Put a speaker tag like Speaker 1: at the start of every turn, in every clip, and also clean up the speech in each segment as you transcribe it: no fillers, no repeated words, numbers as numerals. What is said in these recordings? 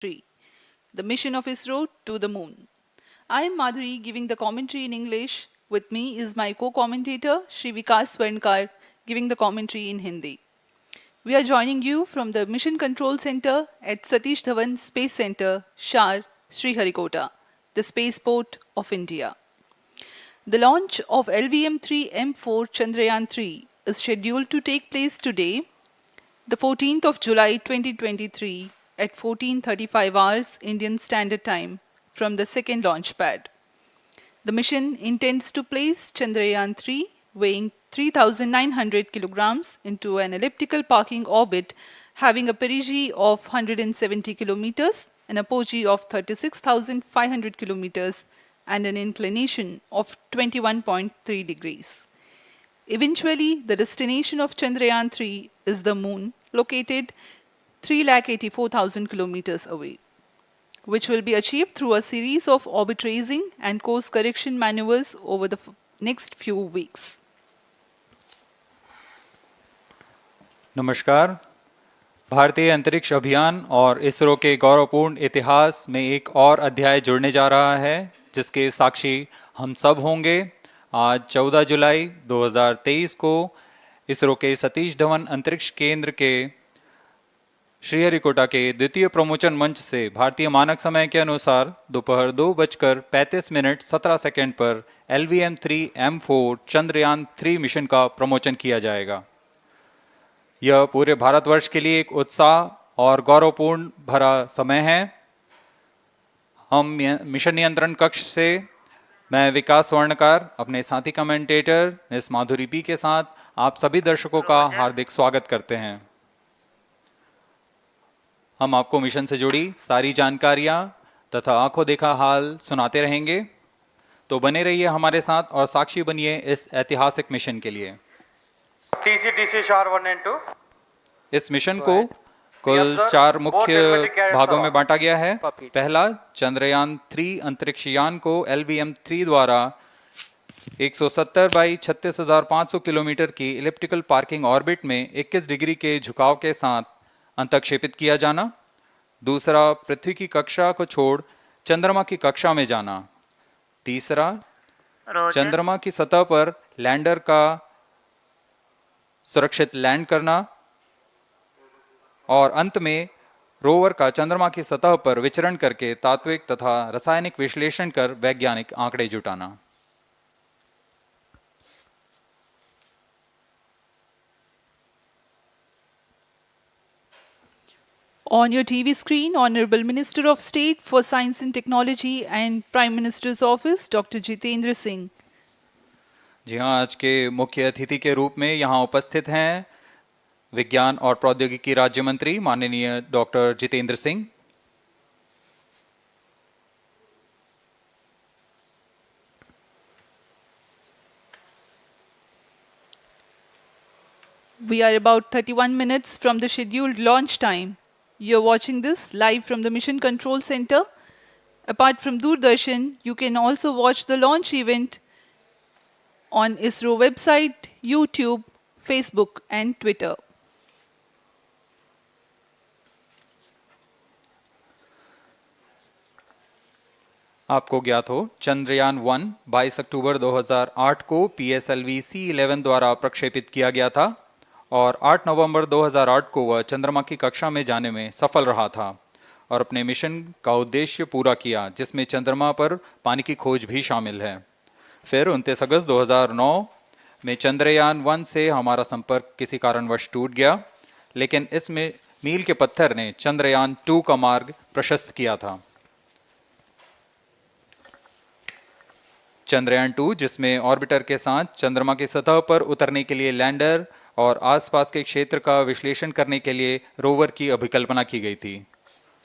Speaker 1: 3, the mission of ISRO to the moon. I am Madhuri giving the commentary in English. With me is my co-commentator Shri Vikas Swarnkar giving the commentary in Hindi. We are joining you from the Mission Control Center at Satish Dhawan Space Center, Shar, Sriharikota, the spaceport of India. The launch of LVM3-M4 Chandrayaan-3 is scheduled to take place today, the 14th of July 2023 at 14:35 hours Indian Standard Time from the second launch pad. The mission intends to place Chandrayaan-3 weighing 3,900 kilograms into an elliptical parking orbit having a perigee of 170 kilometers, an apogee of 36,500 kilometers and an inclination of 21.3 degrees. Eventually, the destination of Chandrayaan-3 is the moon, located 384,000 kilometers away, which will be achieved through a series of orbit raising and course correction maneuvers over the next few weeks.
Speaker 2: नमस्कार। भारतीय अंतरिक्ष अभियान और इसरो के गौरवपूर्ण इतिहास में एक और अध्याय जुड़ने जा रहा है, जिसके साक्षी हम सब होंगे। आज 14 जुलाई 2023 को इसरो के सतीश धवन अंतरिक्ष केंद्र के श्रीहरिकोटा के द्वितीय प्रमोचन मंच से भारतीय मानक समय के अनुसार दोपहर 2:35:17 पर LVM3-M4 चंद्रयान-3 मिशन का प्रमोचन किया जाएगा। यह पूरे भारतवर्ष के लिए एक उत्साह और गौरवपूर्ण भरा समय है। हम मिशन नियंत्रण कक्ष से मैं विकास स्वर्णकार अपने साथी कमेंटेटर मिस माधुरी पी के साथ आप सभी दर्शकों का हार्दिक स्वागत करते हैं। हम आपको मिशन से जुड़ी सारी जानकारियां तथा आंखों देखा हाल सुनाते रहेंगे, तो बने रहिए हमारे साथ और साक्षी बनिए इस ऐतिहासिक मिशन के लिए।
Speaker 3: TC शार 1 and 2।
Speaker 2: इस मिशन को कुल 4 मुख्य भागों में बांटा गया है। पहला, चंद्रयान-3 अंतरिक्ष यान को LVM-3 द्वारा 170 बाई 36,500 किलोमीटर की इलिप्टिकल पार्किंग ऑर्बिट में 21 डिग्री के झुकाव के साथ अंतक्षेपित किया जाना। दूसरा, पृथ्वी की कक्षा को छोड़ चंद्रमा की कक्षा में जाना। तीसरा, चंद्रमा की सतह पर लैंडर का सुरक्षित लैंड करना। और अंत में रोवर का चंद्रमा की सतह पर विचरण करके तात्विक तथा रासायनिक विश्लेषण कर वैज्ञानिक आंकड़े जुटाना।
Speaker 1: On your TV screen, Honorable Minister of State for Science and Technology and Prime Minister's Office, Dr. Jitendra Singh.
Speaker 2: जी हाँ, आज के मुख्य अतिथि के रूप में यहाँ उपस्थित हैं विज्ञान और प्रौद्योगिकी राज्य मंत्री माननीय doctor Jitendra Singh.
Speaker 1: We are about 31 minutes from the scheduled launch time. You're watching this live from the Mission Control Center. Apart from Doordarshan, you can also watch the launch event on ISRO website, YouTube, Facebook and Twitter.
Speaker 2: आपको ज्ञात हो, चंद्रयान 1 22 अक्टूबर 2008 को PSLV C11 द्वारा प्रक्षेपित किया गया था और 8 नवंबर 2008 को वह चंद्रमा की कक्षा में जाने में सफल रहा था और अपने मिशन का उद्देश्य पूरा किया, जिसमें चंद्रमा पर पानी की खोज भी शामिल है। फिर 29 अगस्त 2009 में चंद्रयान 1 से हमारा संपर्क किसी कारणवश टूट गया, लेकिन इसमें मील के पत्थर ने चंद्रयान 2 का मार्ग प्रशस्त किया था। चंद्रयान 2, जिसमें ऑर्बिटर के साथ चंद्रमा की सतह पर उतरने के लिए लैंडर और आसपास के क्षेत्र का विश्लेषण करने के लिए रोवर की अभिकल्पना की गई थी।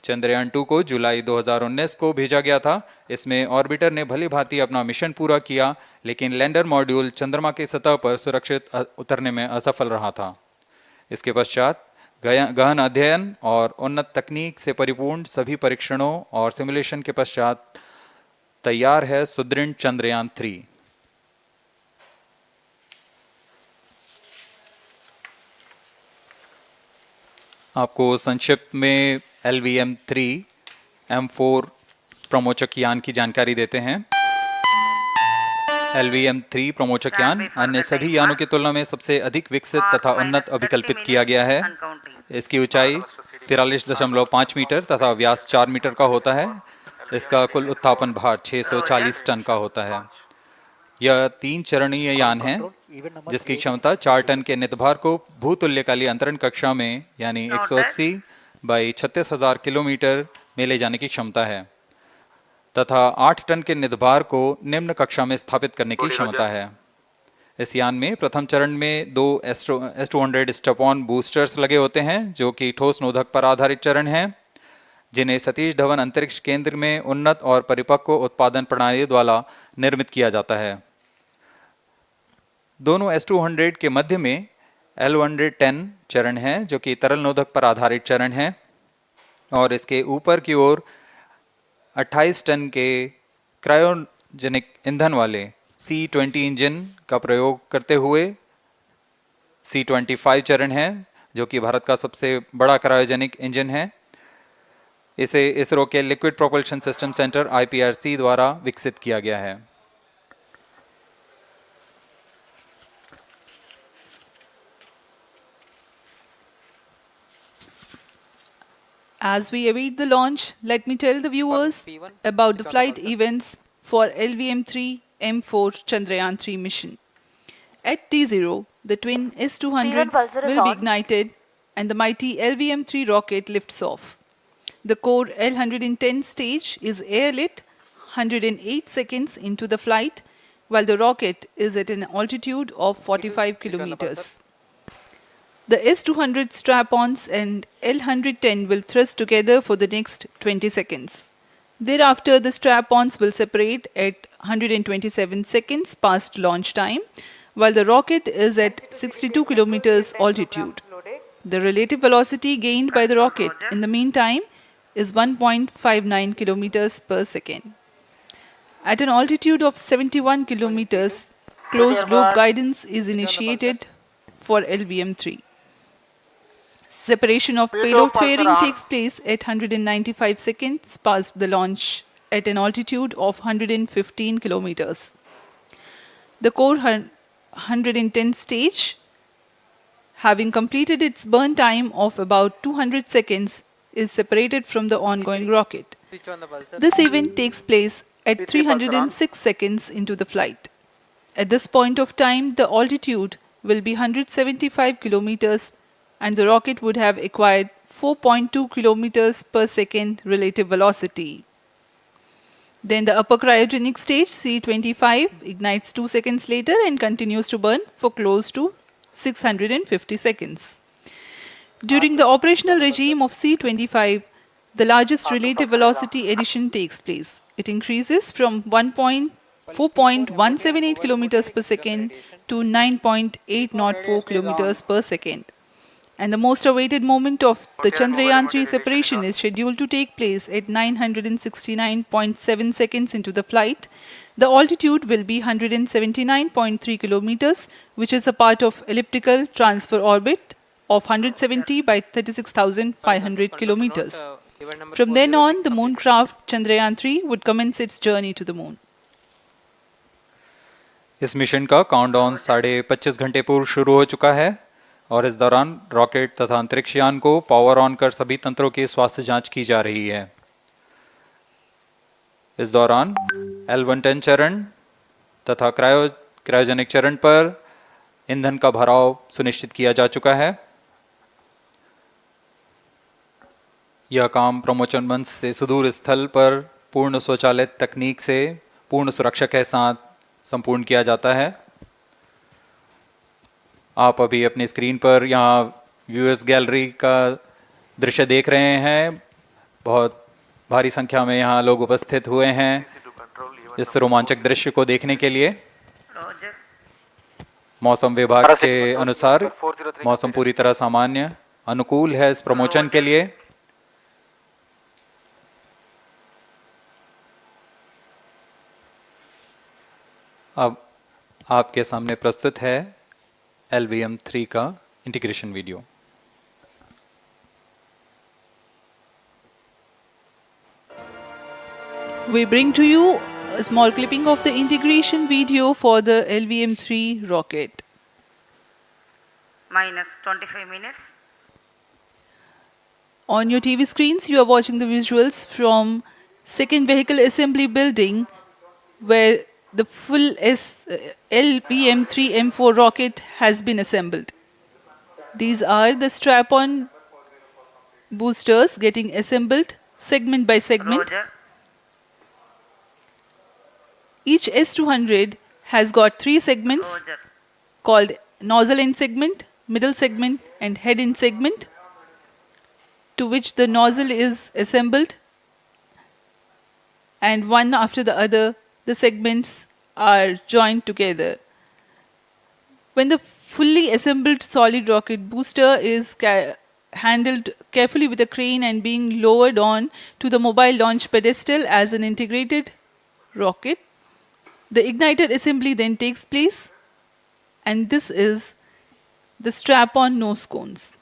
Speaker 2: चंद्रयान 2 को जुलाई 2019 को भेजा गया था। इसमें ऑर्बिटर ने भली भांति अपना मिशन पूरा किया, लेकिन लैंडर मॉड्यूल चंद्रमा की सतह पर सुरक्षित उतरने में असफल रहा था। इसके पश्चात गहन अध्ययन और उन्नत तकनीक से परिपूर्ण सभी परीक्षणों और सिमुलेशन के पश्चात तैयार है सुदृढ़ चंद्रयान 3। आपको संक्षिप्त में LVM3 LVM3-M4 प्रमोचक यान की जानकारी देते हैं। LVM3 प्रमोचक यान अन्य सभी यानों की तुलना में सबसे अधिक विकसित तथा उन्नत अभिकल्पित किया गया है। इसकी ऊंचाई 43.5 मीटर तथा व्यास 4 मीटर का होता है। इसका कुल उत्थापन भार 640 टन का होता है। यह 3 चरणीय यान है जिसकी क्षमता 4 टन के नितभार को भूतुल्यकालीय अंतरण कक्षा में यानी 180 बाई 36,000 किलोमीटर में ले जाने की क्षमता है तथा 8 टन के नितभार को निम्न कक्षा में स्थापित करने की क्षमता है। इस यान में प्रथम चरण में 2 S200 स्टेप-ऑन बूस्टर्स लगे होते हैं जो कि ठोस नोदक पर आधारित चरण हैं, जिन्हें सतीश धवन अंतरिक्ष केंद्र में उन्नत और परिपक्व उत्पादन प्रणाली द्वारा निर्मित किया जाता है। दोनों S200 के मध्य में L110 चरण है जो कि तरल नोदक पर आधारित चरण है और इसके ऊपर की ओर 28 टन के क्रायोजेनिक ईंधन वाले C20 इंजन का प्रयोग करते हुए C25 चरण है जो कि भारत का सबसे बड़ा क्रायोजेनिक इंजन है। इसे इसरो के liquid propulsion system centre IPRC द्वारा विकसित किया गया है।
Speaker 1: As we await the launch, let me tell the viewers about the flight events for LVM3-M4 Chandrayaan-3 mission. At T0, the twin S200s will be ignited and the mighty LVM-3 rocket lifts off. The core L110 stage is airlit 108 seconds into the flight, while the rocket is at an altitude of 45 kilometers. The S200 strap-ons and L110 will thrust together for the next 20 seconds. Thereafter, the strap-ons will separate at 127 seconds past launch time, while the rocket is at 62 kilometers altitude. The relative velocity gained by the rocket in the meantime is 1.59 kilometers per second. At an altitude of 71 kilometers, closed loop guidance is initiated for LVM3. Separation of payload fairing takes place at 195 seconds past the launch at an altitude of 115 kilometers. The core 110 stage, having completed its burn time of about 200 seconds, is separated from the ongoing rocket. This event takes place at 306 seconds into the flight. At this point of time, the altitude will be 175 kilometers and the rocket would have acquired 4.2 kilometers per second relative velocity. Then the upper cryogenic stage C25 ignites 2 seconds later and continues to burn for close to 650 seconds. During the operational regime of C25, the largest relative velocity addition takes place. It increases from 4.178 kilometers per second to 9.804 kilometers per second. And the most awaited moment of the Chandrayaan-3 separation is scheduled to take place at 969.7 seconds into the flight. The altitude will be 179.3 kilometers, which is a part of elliptical transfer orbit of 170 by 36,500 kilometers. From then on, the mooncraft Chandrayaan-3 would commence its journey to the moon.
Speaker 2: इस mission का countdown 25.5 घंटे पूर्व शुरू हो चुका है और इस दौरान रॉकेट तथा अंतरिक्ष यान को पावर ऑन कर सभी तंत्रों की स्वास्थ्य जांच की जा रही है। इस दौरान L110 चरण तथा क्रायोजेनिक चरण पर ईंधन का भराव सुनिश्चित किया जा चुका है। यह काम प्रमोचन मंच से सुदूर स्थल पर पूर्ण स्वचालित तकनीक से पूर्ण सुरक्षा के साथ संपूर्ण किया जाता है। आप अभी अपनी स्क्रीन पर यहाँ व्यूअर्स गैलरी का दृश्य देख रहे हैं। बहुत भारी संख्या में यहाँ लोग उपस्थित हुए हैं इस रोमांचक दृश्य को देखने के लिए। मौसम विभाग के अनुसार मौसम पूरी तरह सामान्य अनुकूल है इस प्रमोशन के लिए। अब आपके सामने प्रस्तुत है LVM3 का integration video.
Speaker 1: We bring to you a small clipping of the integration video for the LVM3 rocket.
Speaker 4: minus 25 minutes.
Speaker 1: On your TV screens, you are watching the visuals from second vehicle assembly building where the full LVM3-M4 rocket has been assembled. These are the strap-on boosters getting assembled segment by segment.
Speaker 4: Roger.
Speaker 1: Each S200 has got 3 segments
Speaker 4: Roger.
Speaker 1: called nozzle end segment, middle segment and head end segment, to which the nozzle is assembled, and one after the other the segments are joined together. When the fully assembled solid rocket booster is handled carefully with a crane and being lowered on to the mobile launch pedestal as an integrated rocket, the igniter assembly then takes place, and this is the strap-on nose cones.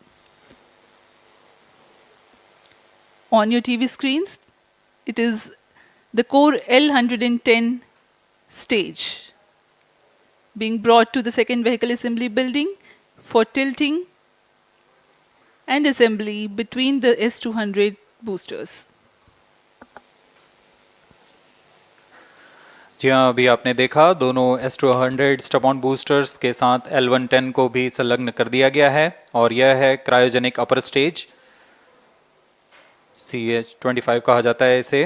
Speaker 1: On your TV screens, it is the core L110 stage being brought to the second vehicle assembly building for tilting and assembly between the S200 boosters.
Speaker 2: जी हाँ, अभी आपने देखा दोनों S200 stub-on boosters के साथ L110 को भी संलग्न कर दिया गया है और यह है क्रायोजेनिक अपर स्टेज, CH25 कहा जाता है इसे।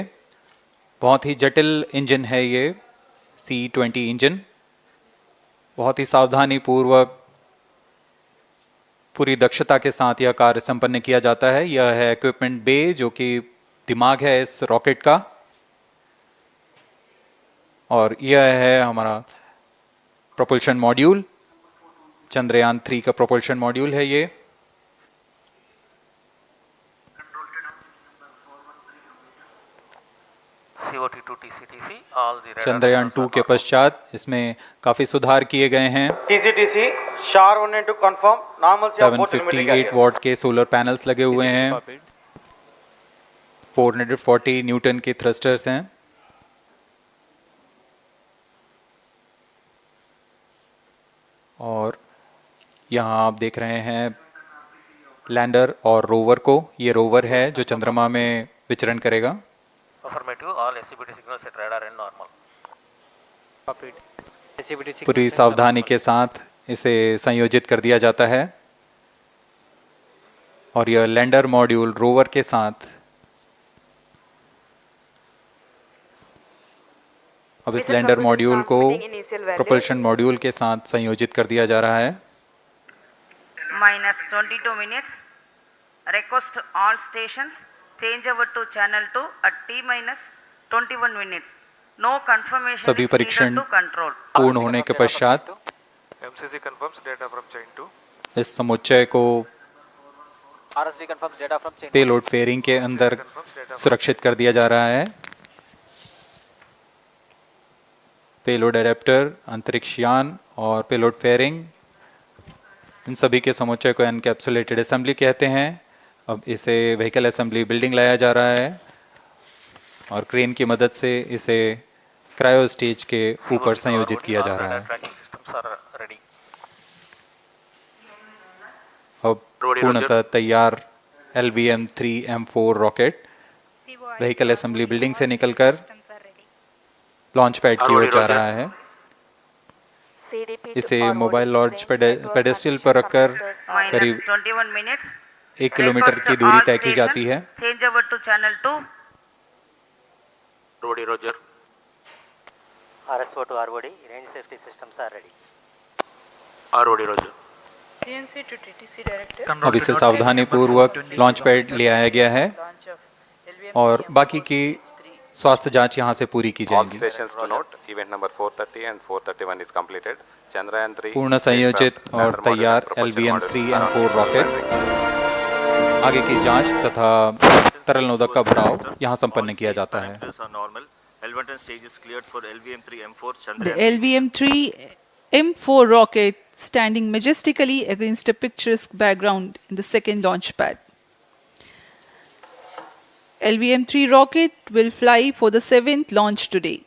Speaker 2: बहुत ही जटिल इंजन है ये C20 इंजन। बहुत ही सावधानी पूर्वक पूरी दक्षता के साथ यह कार्य संपन्न किया जाता है। यह है इक्विपमेंट बे जो कि दिमाग है इस रॉकेट का, और यह है हमारा प्रोपल्शन मॉड्यूल, चंद्रयान 3 का प्रोपल्शन मॉड्यूल है ये। चंद्रयान 2 के पश्चात इसमें काफी सुधार किए गए हैं।
Speaker 3: TCTC SHAR 1 and 2 confirm normalcy of both telemetry
Speaker 2: 758
Speaker 3: carriers.
Speaker 2: What के सोलर पैनल्स लगे हुए हैं, 440 न्यूटन के थ्रस्टर्स हैं। और यहाँ आप देख रहे हैं लैंडर और रोवर को। ये रोवर है जो चंद्रमा में विचरण करेगा। पूरी सावधानी के साथ इसे संयोजित कर दिया जाता है और यह लैंडर मॉड्यूल रोवर के साथ अब इस लैंडर मॉड्यूल को प्रोपल्शन मॉड्यूल के साथ संयोजित कर दिया जा रहा है।
Speaker 4: minus 22 minutes. Request all stations change over to channel 2 at T minus 21 minutes. No confirmation
Speaker 2: सभी
Speaker 4: is
Speaker 2: परीक्षण
Speaker 4: needed to control.
Speaker 2: पूर्ण होने के पश्चात
Speaker 3: MCC confirms data from chain 2.
Speaker 2: इस समुच्चय को
Speaker 5: RSD confirms data from chain.
Speaker 2: Payload fairing के अंदर सुरक्षित कर दिया जा रहा है। पेलोड एडेप्टर, अंतरिक्ष यान और पेलोड फेयरिंग, इन सभी के समुच्चय को एनकैप्सुलेटेड असेंबली कहते हैं। अब इसे व्हीकल असेंबली बिल्डिंग लाया जा रहा है और क्रेन की मदद से इसे क्रायो स्टेज के ऊपर संयोजित किया जा रहा है। अब पूर्णतः तैयार LVM3-M4 rocket vehicle assembly building से निकलकर लॉन्च पैड की ओर जा रहा है। इसे मोबाइल लॉन्च पेडेस्टल पर रखकर
Speaker 4: Minus
Speaker 2: करीब
Speaker 4: 21 minutes.
Speaker 2: 1 किलोमीटर
Speaker 4: Request
Speaker 2: की दूरी
Speaker 4: all
Speaker 2: तय की जाती है।
Speaker 4: stations change over to channel 2.
Speaker 3: Roger.
Speaker 5: RSO to ROD, range safety systems are ready.
Speaker 3: Roger.
Speaker 6: CNC to TTC director.
Speaker 2: अब इसे सावधानी पूर्वक लॉन्च पैड ले आया गया है और बाकी की स्वास्थ्य जांच यहां से पूरी की
Speaker 7: All
Speaker 2: जाएंगी।
Speaker 7: stations to note, event number 430 and 431 is completed. Chandrayaan 3
Speaker 2: पूर्ण संयोजित और तैयार LVM3-M4 रॉकेट आगे की जांच तथा तरल नोदक का भराव यहां संपन्न किया जाता है।
Speaker 1: The LVM3-M4 rocket standing majestically against a picturesque background in the second launch pad. LVM-3 rocket will fly for the 7th launch today.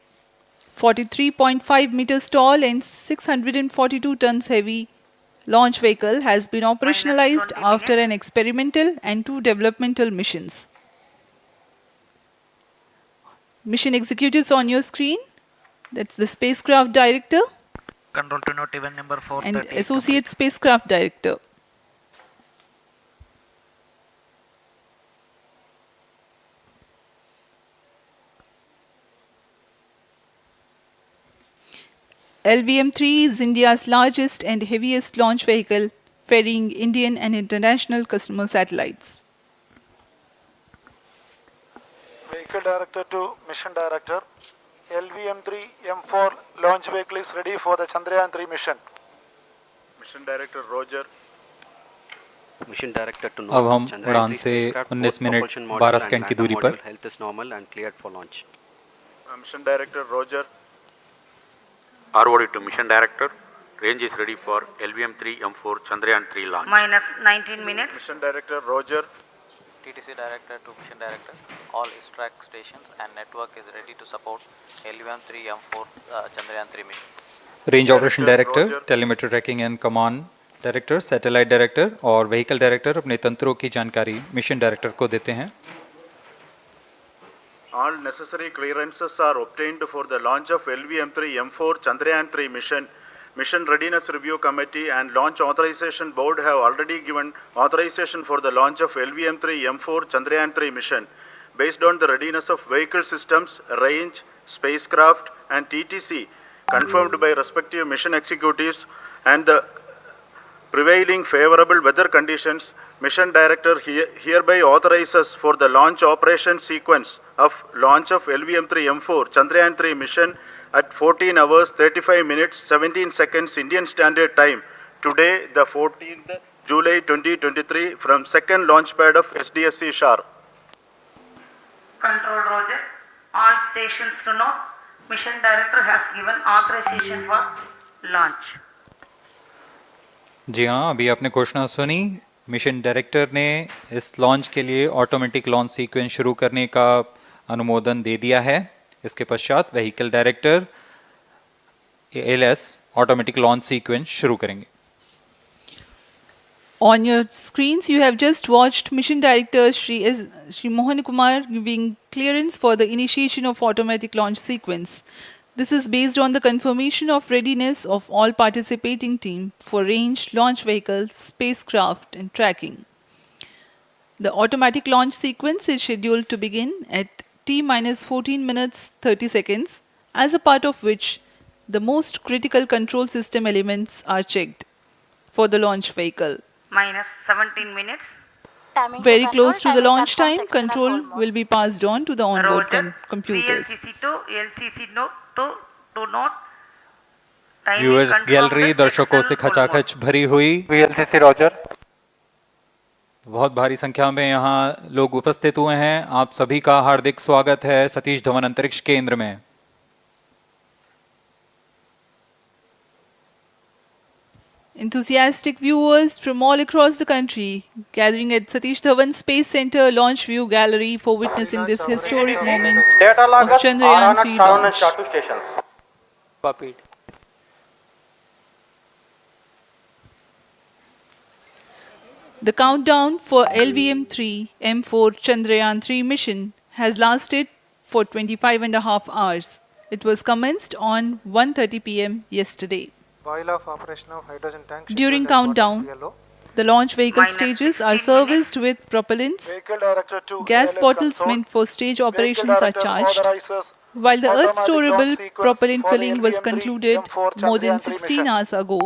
Speaker 1: 43.5 meters tall and 642 tons heavy launch vehicle has been operationalized
Speaker 4: 20
Speaker 1: after
Speaker 4: minutes.
Speaker 1: an experimental and 2 developmental missions. Mission executives on your screen. That's the spacecraft director
Speaker 8: Control to note event number 430
Speaker 1: and
Speaker 8: is
Speaker 1: associate
Speaker 8: complete.
Speaker 1: spacecraft director. LVM-3 is India's largest and heaviest launch vehicle, ferrying Indian and international customer satellites.
Speaker 9: Vehicle Director to Mission Director. LVM3-M4 launch vehicle is ready for the Chandrayaan-3 mission. Mission Director Roger.
Speaker 10: Mission director to
Speaker 2: अब हम उड़ान से 19 minute 12 second की दूरी पर
Speaker 10: health is normal and cleared for launch
Speaker 9: Mission Director Roger.
Speaker 7: ROD to Mission Director. Range is ready for LVM3-M4 Chandrayaan-3 launch.
Speaker 4: Minus 19 minutes.
Speaker 9: Mission Director Roger.
Speaker 5: TTC Director to Mission Director. All ISTRAC stations and network is ready to support LVM3-M4 Chandrayaan-3 mission.
Speaker 2: Range operation director, telemetry tracking and command director, satellite director और vehicle director अपने तंत्रों की जानकारी mission director को देते हैं.
Speaker 9: All necessary clearances are obtained for the launch of LVM3-M4 Chandrayaan-3 mission. Mission Readiness Review Committee and Launch Authorization Board have already given authorization for the launch of LVM3-M4 Chandrayaan-3 mission. Based on the readiness of vehicle systems, range, spacecraft and TTC confirmed by respective mission executives and the prevailing favorable weather conditions, Mission Director hereby authorizes for the launch operation sequence of launch of LVM3-M4 Chandrayaan-3 mission at 14 hours 35 minutes 17 seconds Indian Standard Time today, the 14th July 2023 from second launch pad of SDSC Shar.
Speaker 4: Control Roger. All stations to know. Mission Director has given authorization for launch.
Speaker 2: जी हाँ, अभी आपने घोषणा सुनी. Mission director ने इस launch के लिए automatic launch sequence शुरू करने का अनुमोदन दे दिया है. इसके पश्चात vehicle director LS automatic launch sequence शुरू करेंगे.
Speaker 1: On your screens, you have just watched Mission Director Shri Mohan Kumar giving clearance for the initiation of automatic launch sequence. This is based on the confirmation of readiness of all participating team for range, launch vehicles, spacecraft and tracking. The automatic launch sequence is scheduled to begin at T-14 minutes 30 seconds, as a part of which the most critical control system elements are checked for the launch vehicle.
Speaker 4: Minus 17 minutes.
Speaker 1: Very close to the launch time, control will be passed on to the onboard
Speaker 4: Roger.
Speaker 1: computers.
Speaker 4: VLCC to LCC note to note. Timing
Speaker 2: viewers
Speaker 4: confirmed
Speaker 2: gallery दर्शकों से
Speaker 4: external full mode.
Speaker 2: खचाखच भरी हुई.
Speaker 3: VLCC Roger.
Speaker 2: बहुत भारी संख्या में यहाँ लोग उपस्थित हुए हैं. आप सभी का हार्दिक स्वागत है सतीश धवन अंतरिक्ष केंद्र में.
Speaker 1: Enthusiastic viewers from all across the country gathering at Satish Dhawan Space Center Launch View Gallery for witnessing this historic moment
Speaker 3: Data
Speaker 1: of
Speaker 3: loggers are on
Speaker 1: Chandrayaan-3
Speaker 3: at 7 and
Speaker 1: launch.
Speaker 3: SHA-2 stations.
Speaker 5: Copied.
Speaker 1: The countdown for LVM3-M4 Chandrayaan-3 mission has lasted for 25 and a half hours. It was commenced on 1:30 p.m. yesterday.
Speaker 9: While of operation of hydrogen tank.
Speaker 1: During countdown, the launch vehicle
Speaker 4: Minus
Speaker 1: stages are
Speaker 4: 16
Speaker 1: serviced with propellants.
Speaker 9: Vehicle Director to
Speaker 1: Gas
Speaker 9: ALS
Speaker 1: bottles
Speaker 9: control.
Speaker 1: meant for stage
Speaker 9: Vehicle
Speaker 1: operations are
Speaker 9: Director
Speaker 1: charged,
Speaker 9: authorizes
Speaker 1: while the
Speaker 9: automatic
Speaker 1: Earth-storable
Speaker 9: launch sequence
Speaker 1: propellant
Speaker 9: for the
Speaker 1: filling was
Speaker 9: LVM3
Speaker 1: concluded
Speaker 9: M4
Speaker 1: more than
Speaker 9: Chandrayaan-3
Speaker 1: 16
Speaker 9: mission.
Speaker 1: hours ago.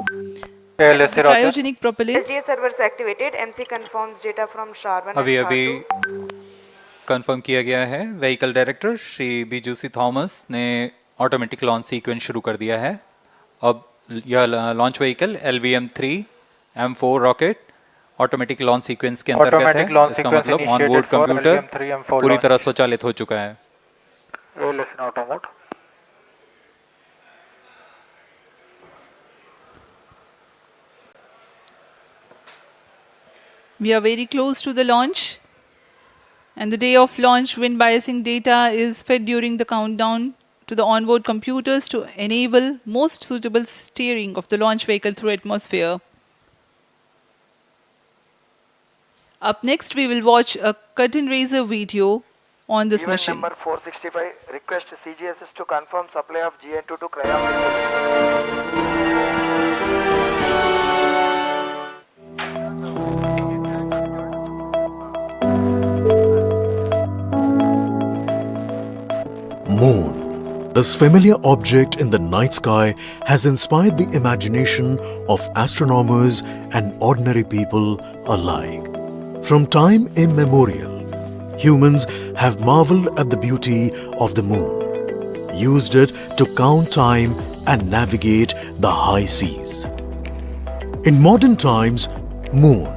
Speaker 3: LSC
Speaker 1: The
Speaker 3: Roger.
Speaker 1: cryogenic propellants
Speaker 6: SDS servers activated. MC confirms data from SHAR-1
Speaker 2: अभी
Speaker 6: and
Speaker 2: अभी
Speaker 6: SHAR-2.
Speaker 2: Confirm किया गया है. Vehicle director Shri बीजूसी Thomas ने automatic launch sequence शुरू कर दिया है. अब यह launch vehicle LVM3-M4 rocket automatic launch sequence के अंतर्गत है.
Speaker 3: Automatic launch
Speaker 2: इसका
Speaker 3: sequence
Speaker 2: मतलब
Speaker 3: initiated
Speaker 2: onboard
Speaker 3: for
Speaker 2: computer
Speaker 3: LVM3-M4
Speaker 2: पूरी
Speaker 3: launch.
Speaker 2: तरह स्वचालित हो चुका है.
Speaker 3: ALS in auto mode.
Speaker 1: We are very close to the launch. And the day of launch, wind biasing data is fed during the countdown to the onboard computers to enable most suitable steering of the launch vehicle through atmosphere. Up next, we will watch a curtain raiser video on this
Speaker 11: Event
Speaker 1: mission.
Speaker 11: number 465, request CGSS to confirm supply of GN2 to Cryon.
Speaker 12: Moon. This familiar object in the night sky has inspired the imagination of astronomers and ordinary people alike. From time immemorial, humans have marveled at the beauty of the moon, used it to count time and navigate the high seas. In modern times, Moon,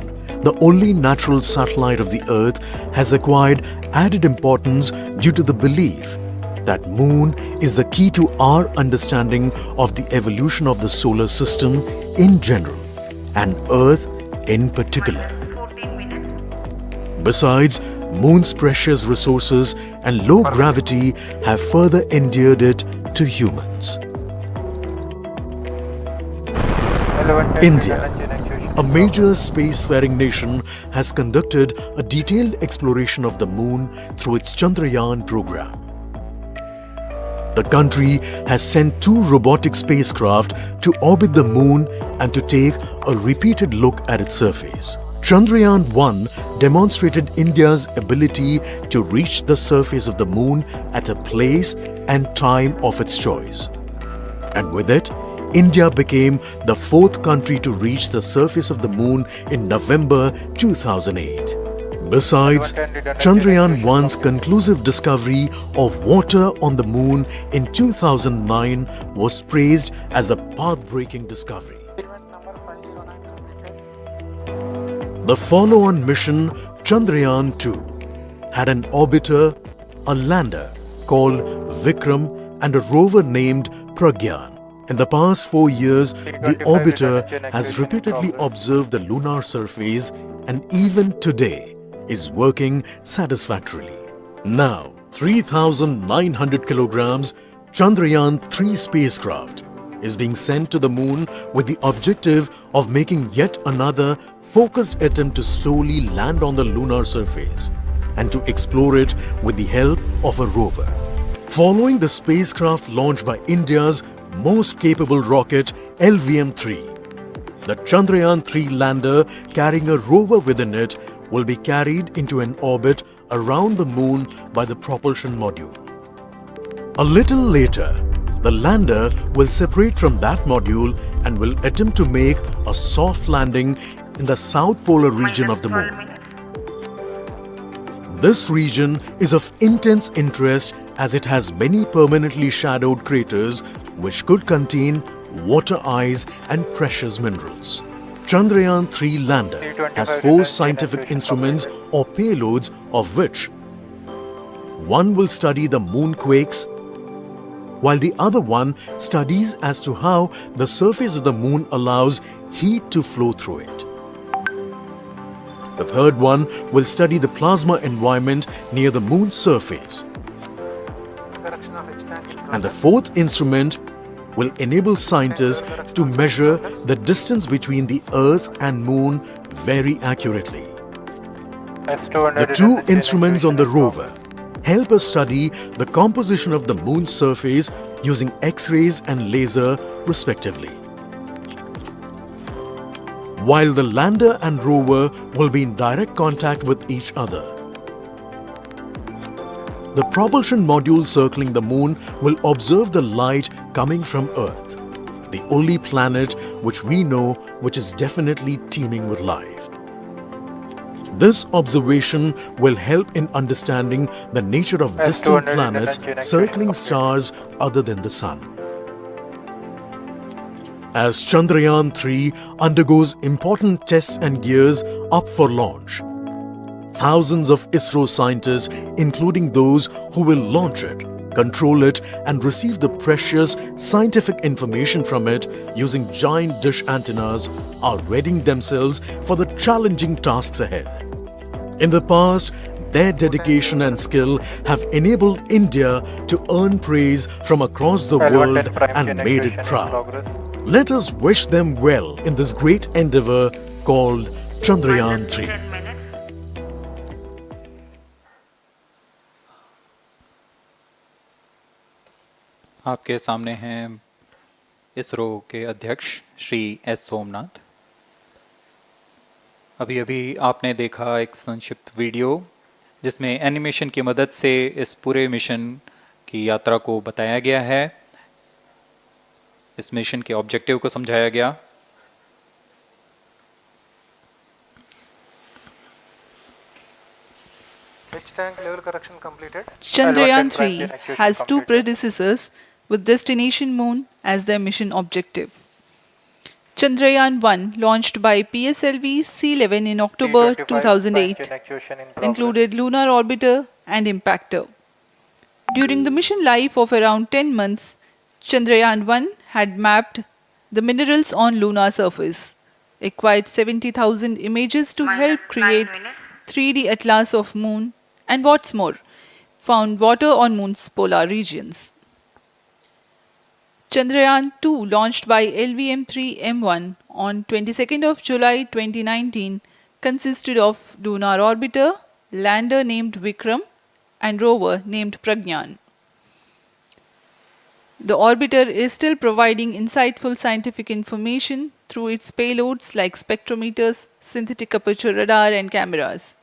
Speaker 12: the only natural satellite of the Earth, has acquired added importance due to the belief that Moon is the key to our understanding of the evolution of the solar system in general and Earth in particular. Besides, Moon's precious resources and low gravity have further endeared it to humans. India, a major spacefaring nation, has conducted a detailed exploration of the Moon through its Chandrayaan program. The country has sent 2 robotic spacecraft to orbit the Moon and to take a repeated look at its surface. Chandrayaan-1 demonstrated India's ability to reach the surface of the Moon at a place and time of its choice. And with it, India became the 4th country to reach the surface of the Moon in November 2008. Besides, Chandrayaan-1's conclusive discovery of water on the Moon in 2009 was praised as a path-breaking discovery. The follow-on mission, Chandrayaan-2, had an orbiter, a lander called Vikram, and a rover named Pragyan. In the past 4 years, the orbiter has repeatedly observed the lunar surface and even today is working satisfactorily. Now, 3,900 kilograms Chandrayaan-3 spacecraft is being sent to the Moon with the objective of making yet another focused attempt to slowly land on the lunar surface and to explore it with the help of a rover. Following the spacecraft launched by India's most capable rocket LVM3, the Chandrayaan-3 lander carrying a rover within it will be carried into an orbit around the Moon by the propulsion module. A little later, the lander will separate from that module and will attempt to make a soft landing in the south polar region of the Moon. This region is of intense interest as it has many permanently shadowed craters which could contain water ice and precious minerals. Chandrayaan-3 lander has 4 scientific instruments or payloads, of which one will study the moonquakes, while the other one studies as to how the surface of the Moon allows heat to flow through it. The third one will study the plasma environment near the Moon's surface. And the 4th instrument will enable scientists to measure the distance between the Earth and Moon very accurately. The 2 instruments on the rover help us study the composition of the Moon's surface using X-rays and laser respectively, while the lander and rover will be in direct contact with each other. The propulsion module circling the Moon will observe the light coming from Earth, the only planet which we know which is definitely teeming with life. This observation will help in understanding the nature of distant planets circling stars other than the Sun. As Chandrayaan-3 undergoes important tests and gears up for launch, thousands of ISRO scientists, including those who will launch it, control it and receive the precious scientific information from it using giant dish antennas, are readying themselves for the challenging tasks ahead. In the past, Their dedication and skill have enabled India to earn praise from across the world and made it proud. Let us wish them well in this great endeavor called Chandrayaan-3.
Speaker 4: 10 minutes.
Speaker 2: आपके सामने हैं इसरो के अध्यक्ष Shri S Somnath. अभी अभी आपने देखा एक संक्षिप्त वीडियो जिसमें एनिमेशन की मदद से इस पूरे मिशन की यात्रा को बताया गया है, इस मिशन के ऑब्जेक्टिव को समझाया गया।
Speaker 11: Which tank level correction completed?
Speaker 1: Chandrayaan-3 has two predecessors with destination moon as their mission objective. Chandrayaan-1, launched by PSLV C11 in October 2008, included lunar orbiter and impactor. During the mission life of around 10 months, Chandrayaan-1 had mapped the minerals on lunar surface, acquired 70,000 images to help create 3D atlas of moon, and what's more, found water on moon's polar regions. Chandrayaan-2, launched by LVM3-M1 on 22nd of July 2019, consisted of lunar orbiter, lander named Vikram, and rover named Pragyan. The orbiter is still providing insightful scientific information through its payloads like spectrometers, synthetic aperture radar, and cameras.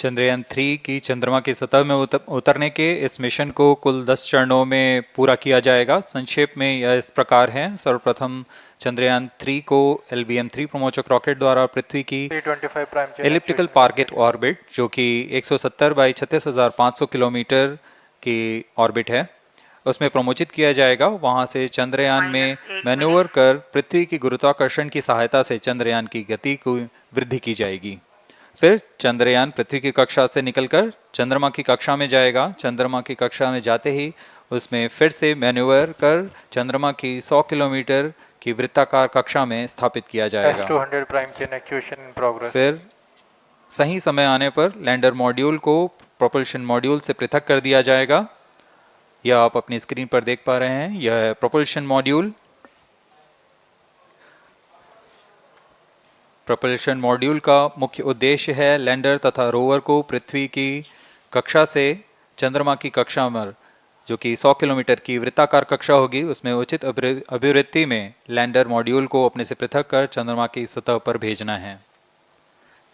Speaker 2: Chandrayaan 3 की चंद्रमा की सतह में उतरने के इस mission को कुल 10 चरणों में पूरा किया जाएगा। संक्षेप में यह इस प्रकार है। सर्वप्रथम चंद्रयान 3 को LVM3 प्रमोचक रॉकेट द्वारा पृथ्वी की एलिप्टिकल टारगेट ऑर्बिट, जो कि 170 बाई 36,500 किलोमीटर की ऑर्बिट है, उसमें प्रमोचित किया जाएगा। वहां से चंद्रयान में मैन्यूवर कर पृथ्वी की गुरुत्वाकर्षण की सहायता से चंद्रयान की गति को वृद्धि की जाएगी। फिर चंद्रयान पृथ्वी की कक्षा से निकलकर चंद्रमा की कक्षा में जाएगा। चंद्रमा की कक्षा में जाते ही उसमें फिर से मैन्यूवर कर चंद्रमा की 100 किलोमीटर की वृत्ताकार कक्षा में स्थापित किया जाएगा। फिर सही समय आने पर लैंडर मॉड्यूल को प्रोपल्शन मॉड्यूल से पृथक कर दिया जाएगा। यह आप अपनी स्क्रीन पर देख पा रहे हैं, यह प्रोपल्शन मॉड्यूल। प्रोपल्शन मॉड्यूल का मुख्य उद्देश्य है लैंडर तथा रोवर को पृथ्वी की कक्षा से चंद्रमा की कक्षा में, जो कि 100 किलोमीटर की वृत्ताकार कक्षा होगी, उसमें उचित अभिवृत्ति में लैंडर मॉड्यूल को अपने से पृथक कर चंद्रमा की सतह पर भेजना है।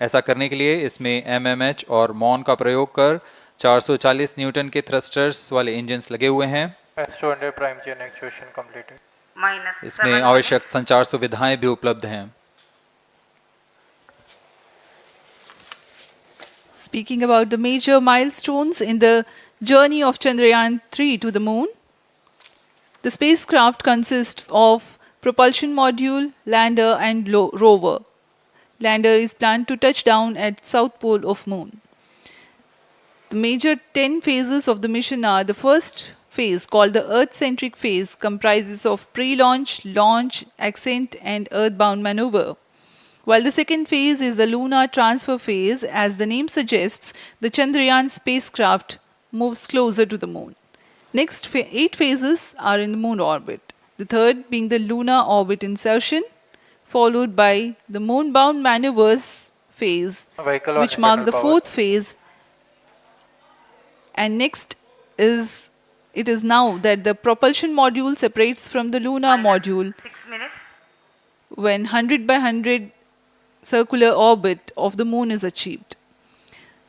Speaker 2: ऐसा करने के लिए इसमें MMH और मॉन का प्रयोग कर 440 न्यूटन के थ्रस्टर्स वाले इंजन्स लगे हुए हैं। इसमें आवश्यक संचार सुविधाएं भी उपलब्ध हैं।
Speaker 1: Speaking about the major milestones in the journey of Chandrayaan-3 to the moon, the spacecraft consists of propulsion module, lander, and rover. Lander is planned to touch down at south pole of moon. The major 10 phases of the mission are: the first phase, called the Earth-centric phase, comprises of pre-launch, launch, ascent, and earthbound maneuver. While the second phase is the lunar transfer phase, as the name suggests, the Chandrayaan spacecraft moves closer to the moon. Next 8 phases are in the moon orbit, the third being the lunar orbit insertion, followed by the moon-bound maneuvers phase, which mark the fourth phase. And next it is now that the propulsion module separates from the lunar module
Speaker 4: 6 minutes.
Speaker 1: when 100 by 100 circular orbit of the moon is achieved.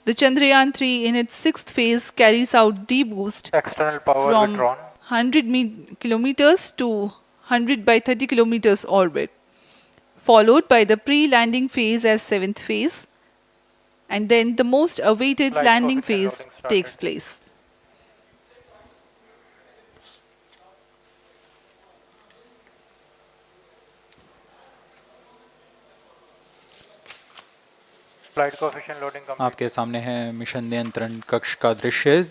Speaker 1: The Chandrayaan-3 in its 6th phase carries out D-boost from 100 kilometers to 100 by 30 kilometers orbit, followed by the pre-landing phase as 7th phase, and then the most awaited landing phase takes place.
Speaker 2: आपके सामने है mission नियंत्रण कक्ष का दृश्य।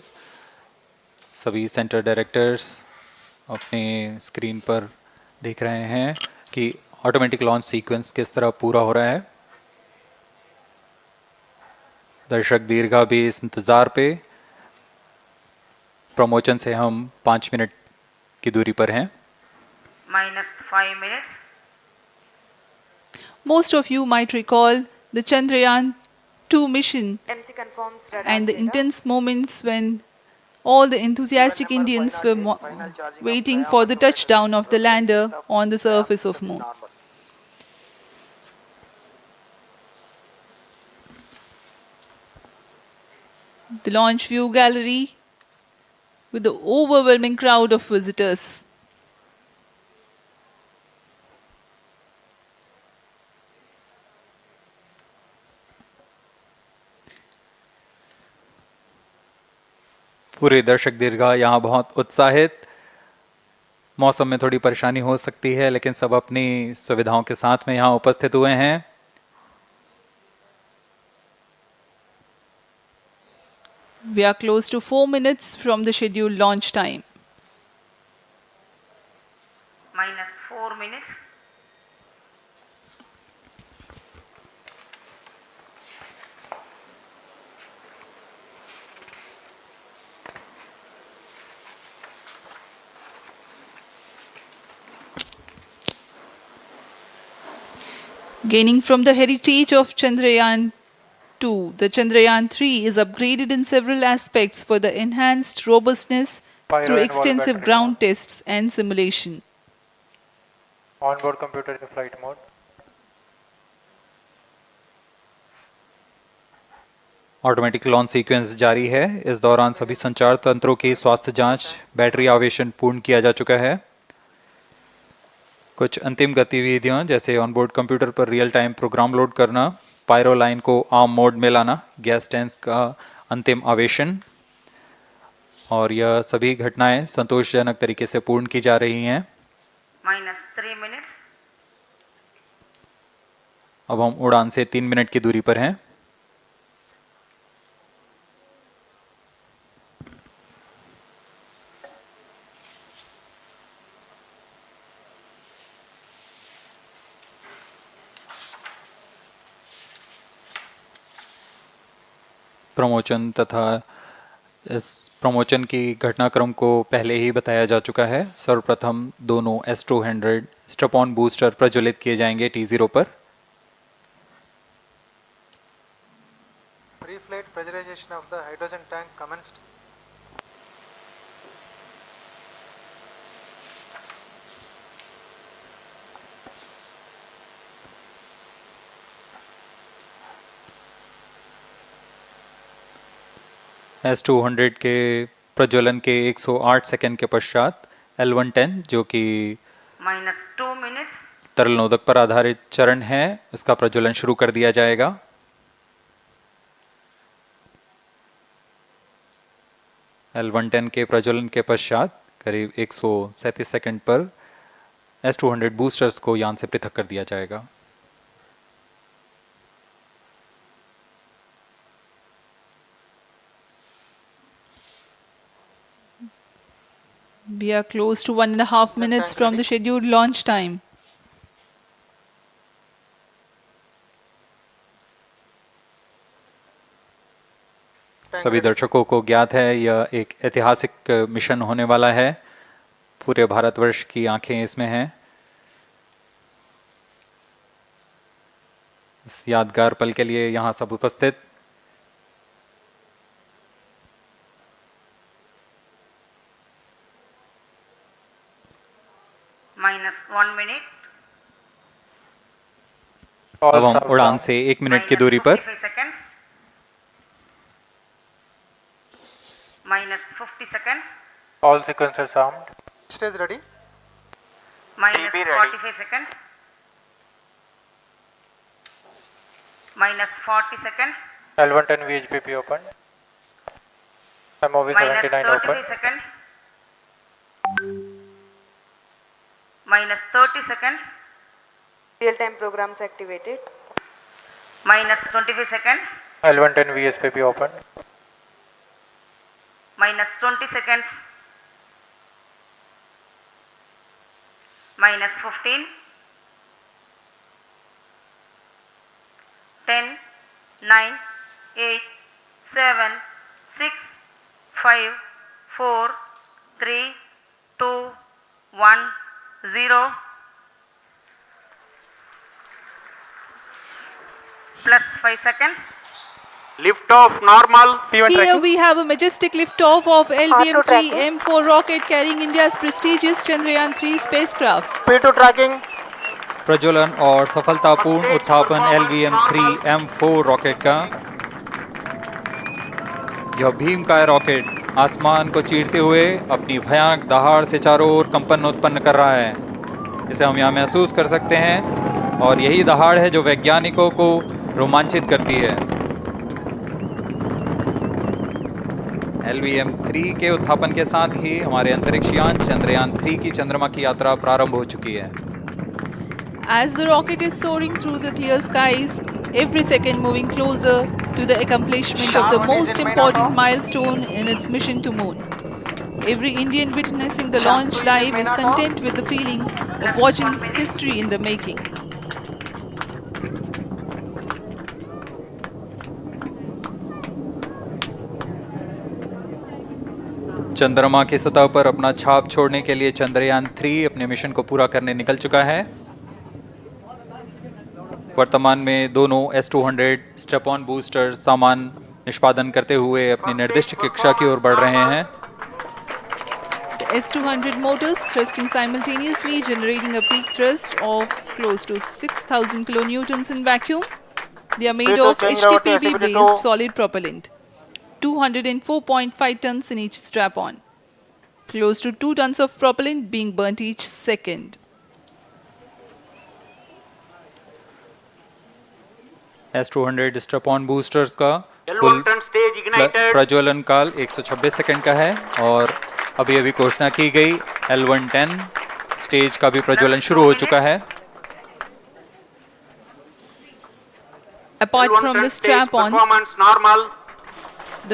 Speaker 2: सभी centre directors अपने screen पर देख रहे हैं कि ऑटोमेटिक लॉन्च सीक्वेंस किस तरह पूरा हो रहा है। दर्शक दीर्घा भी इस इंतजार पे। प्रमोशन से हम 5 मिनट की दूरी पर हैं।
Speaker 4: -5 minutes.
Speaker 1: Most of you might recall the Chandrayaan-2 mission
Speaker 6: MC confirms radar
Speaker 1: and the
Speaker 6: data.
Speaker 1: intense moments when all the enthusiastic Indians were waiting for the touchdown of the lander on the surface of Moon. The launch view gallery with the overwhelming crowd of visitors.
Speaker 2: पूरे दर्शक दीर्घा यहाँ बहुत उत्साहित। मौसम में थोड़ी परेशानी हो सकती है लेकिन सब अपनी सुविधाओं के साथ में यहाँ उपस्थित हुए हैं।
Speaker 1: We are close to 4 minutes from the scheduled launch time.
Speaker 4: -4 minutes.
Speaker 1: Gaining from the heritage of Chandrayaan-2, the Chandrayaan-3 is upgraded in several aspects for the enhanced robustness through extensive ground tests and simulation.
Speaker 3: Onboard computer in flight mode.
Speaker 2: Automatic launch sequence जारी है। इस दौरान सभी संचार तंत्रों की स्वास्थ्य जांच, बैटरी आवेशन पूर्ण किया जा चुका है। कुछ अंतिम गतिविधियां जैसे ऑनबोर्ड कंप्यूटर पर रियल टाइम प्रोग्राम लोड करना, पायरो लाइन को आर्म मोड में लाना, गैस टैंक का अंतिम आवेशन, और यह सभी घटनाएं संतोषजनक तरीके से पूर्ण की जा रही हैं।
Speaker 4: -3 minutes.
Speaker 2: अब हम उड़ान से 3 मिनट की दूरी पर हैं। प्रमोशन तथा इस प्रमोशन की घटनाक्रम को पहले ही बताया जा चुका है। सर्वप्रथम दोनों S200 स्ट्रप-ऑन बूस्टर प्रज्वलित किए जाएंगे T0 पर।
Speaker 3: Pre-flight pressurization of the hydrogen tank commenced.
Speaker 2: S200 के प्रज्वलन के 108 सेकंड के पश्चात L110 जो कि
Speaker 4: -2 minutes.
Speaker 2: तरल नोदक पर आधारित चरण है, इसका प्रज्वलन शुरू कर दिया जाएगा। L110 के प्रज्वलन के पश्चात करीब 137 सेकंड पर S200 बूस्टर्स को यान से पृथक कर दिया जाएगा।
Speaker 1: We are close to 1.5 minutes from the scheduled launch time.
Speaker 2: सभी दर्शकों को ज्ञात है यह एक ऐतिहासिक मिशन होने वाला है। पूरे भारतवर्ष की आंखें इसमें हैं। इस यादगार पल के लिए यहाँ सब उपस्थित।
Speaker 4: -1 minute.
Speaker 2: अब हम उड़ान से 1 मिनट की दूरी पर।
Speaker 4: -55 seconds. -50 seconds.
Speaker 3: All sequences armed. Stage ready.
Speaker 4: -45 seconds. -40 seconds.
Speaker 3: L110 VHPP open. MOV 79 open.
Speaker 4: -35 seconds. -30 seconds.
Speaker 6: Real-time programs activated.
Speaker 4: -25 seconds.
Speaker 3: L110 VSPP open.
Speaker 4: -20 seconds. -15. 10, 9, 8, 7, 6, 5, 4, 3, 2, 1, 0. Plus 5 seconds.
Speaker 7: Lift off normal.
Speaker 1: Here we have a majestic liftoff of LVM3-M4 rocket carrying India's prestigious Chandrayaan-3 spacecraft.
Speaker 3: P2 tracking.
Speaker 2: प्रज्वलन और सफलतापूर्ण उत्थापन LVM3-M4 rocket का। यह भीमकाय rocket आसमान को चीरते हुए अपनी भयानक दहाड़ से चारों ओर कंपन उत्पन्न कर रहा है। इसे हम यहाँ महसूस कर सकते हैं और यही दहाड़ है जो वैज्ञानिकों को रोमांचित करती है। LVM3 के उत्थापन के साथ ही हमारे अंतरिक्ष यान चंद्रयान-3 की चंद्रमा की यात्रा प्रारंभ हो चुकी है।
Speaker 1: As the rocket is soaring through the clear skies, every second moving closer to the accomplishment of the most important milestone in its mission to moon. Every Indian witnessing the launch live is content with the feeling of watching history in the making.
Speaker 2: चंद्रमा की सतह पर अपना छाप छोड़ने के लिए चंद्रयान-3 अपने मिशन को पूरा करने निकल चुका है। वर्तमान में दोनों S-200 स्टेप ऑन बूस्टर सामान निष्पादन करते हुए अपनी निर्दिष्ट कक्षा की ओर बढ़ रहे हैं।
Speaker 1: The S-200 motors thrusting simultaneously, generating a peak thrust of close to 6,000 kilonewtons in vacuum. They are made of HTPB-based solid propellant. 204.5 tons in each strap-on. Close to 2 tons of propellant being burnt each second.
Speaker 2: S-200 strap-on boosters का कुल प्रज्वलन काल 126 second का है और अभी घोषणा की गई L110 स्टेज का भी प्रज्वलन शुरू हो चुका है।
Speaker 1: Apart from the strap-ons,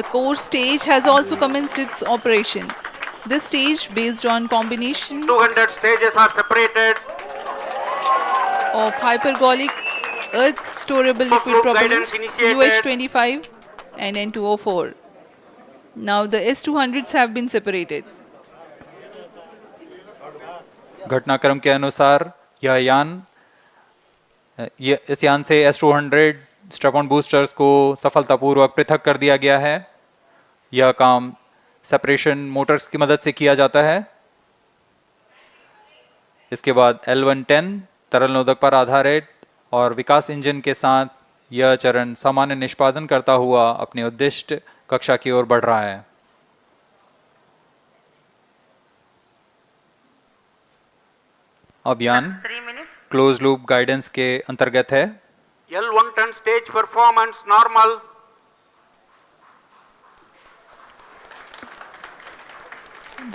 Speaker 1: the core stage has also commenced its operation. This stage, based on combination
Speaker 7: 200 stages are separated
Speaker 1: of hypergolic earth storable liquid propellants UH-25 and N2O4. Now the S-200s have been separated.
Speaker 2: घटनाक्रम के अनुसार इस यान से S-200 strap-on boosters को सफलतापूर्वक पृथक कर दिया गया है। यह काम सेपरेशन मोटर्स की मदद से किया जाता है। इसके बाद L110 तरल नोदक पर आधारित और विकास इंजन के साथ यह चरण सामान्य निष्पादन करता हुआ अपनी उद्दिष्ट कक्षा की ओर बढ़ रहा है। अभियान क्लोज लूप गाइडेंस के अंतर्गत है।
Speaker 7: L110 stage performance normal.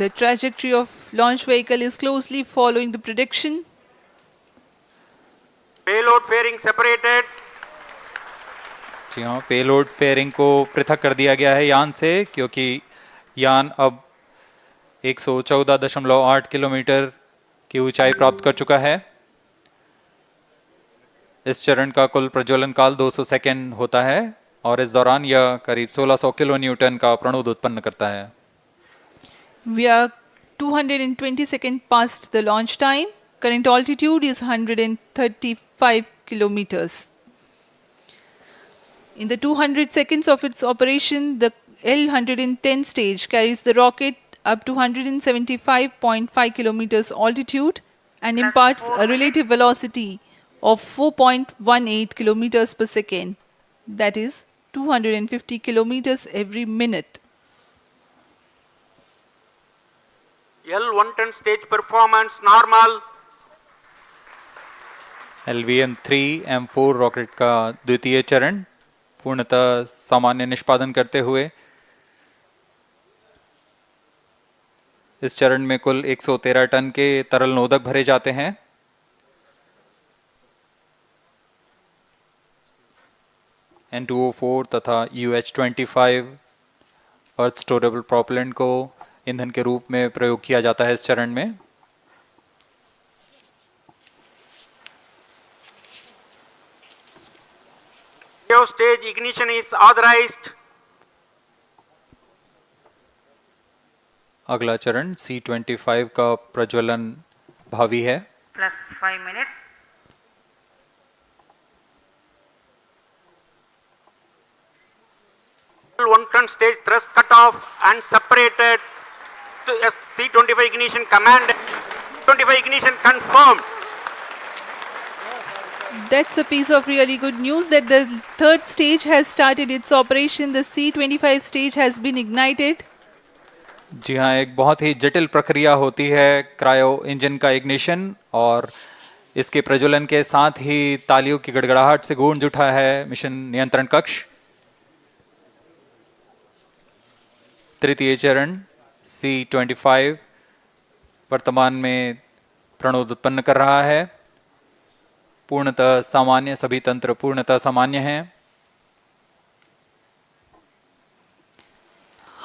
Speaker 1: The trajectory of launch vehicle is closely following the prediction.
Speaker 7: Payload fairing separated.
Speaker 2: जी हाँ, पेलोड फेयरिंग को पृथक कर दिया गया है यान से, क्योंकि यान अब 114.8 किलोमीटर की ऊंचाई प्राप्त कर चुका है। इस चरण का कुल प्रज्वलन काल 200 सेकेंड होता है और इस दौरान यह करीब 1600 किलो न्यूटन का प्रणुद उत्पन्न करता है।
Speaker 1: We are 220 seconds past the launch time. Current altitude is 135 kilometers. In the 200 seconds of its operation, the L110 stage carries the rocket up to 175.5 kilometers altitude and imparts a relative velocity of 4.18 kilometers per second, that is 250 kilometers every minute.
Speaker 7: L110 stage performance normal.
Speaker 2: LVM3-M4 rocket का द्वितीय चरण पूर्णतः सामान्य निष्पादन करते हुए इस चरण में कुल 113 टन के तरल नोदक भरे जाते हैं। N2O4 तथा UH-25 अर्थ स्टोरेबल प्रोपेलेंट को ईंधन के रूप में प्रयोग किया जाता है इस चरण में।
Speaker 7: Cryo stage ignition is authorized.
Speaker 2: अगला चरण C25 का प्रज्वलन भावी है।
Speaker 4: plus 5 minutes.
Speaker 7: One front stage thrust cut off and separated to C25 ignition command. 25 ignition confirmed.
Speaker 1: That's a piece of really good news that the third stage has started its operation. The C25 stage has been ignited.
Speaker 2: जी हाँ, एक बहुत ही जटिल प्रक्रिया होती है cryo engine का ignition, और इसके प्रज्वलन के साथ ही तालियों की गड़गड़ाहट से गूंज उठा है मिशन नियंत्रण कक्ष। तृतीय चरण C25 वर्तमान में प्रणोद उत्पन्न कर रहा है। पूर्णतः सामान्य, सभी तंत्र पूर्णतः सामान्य हैं।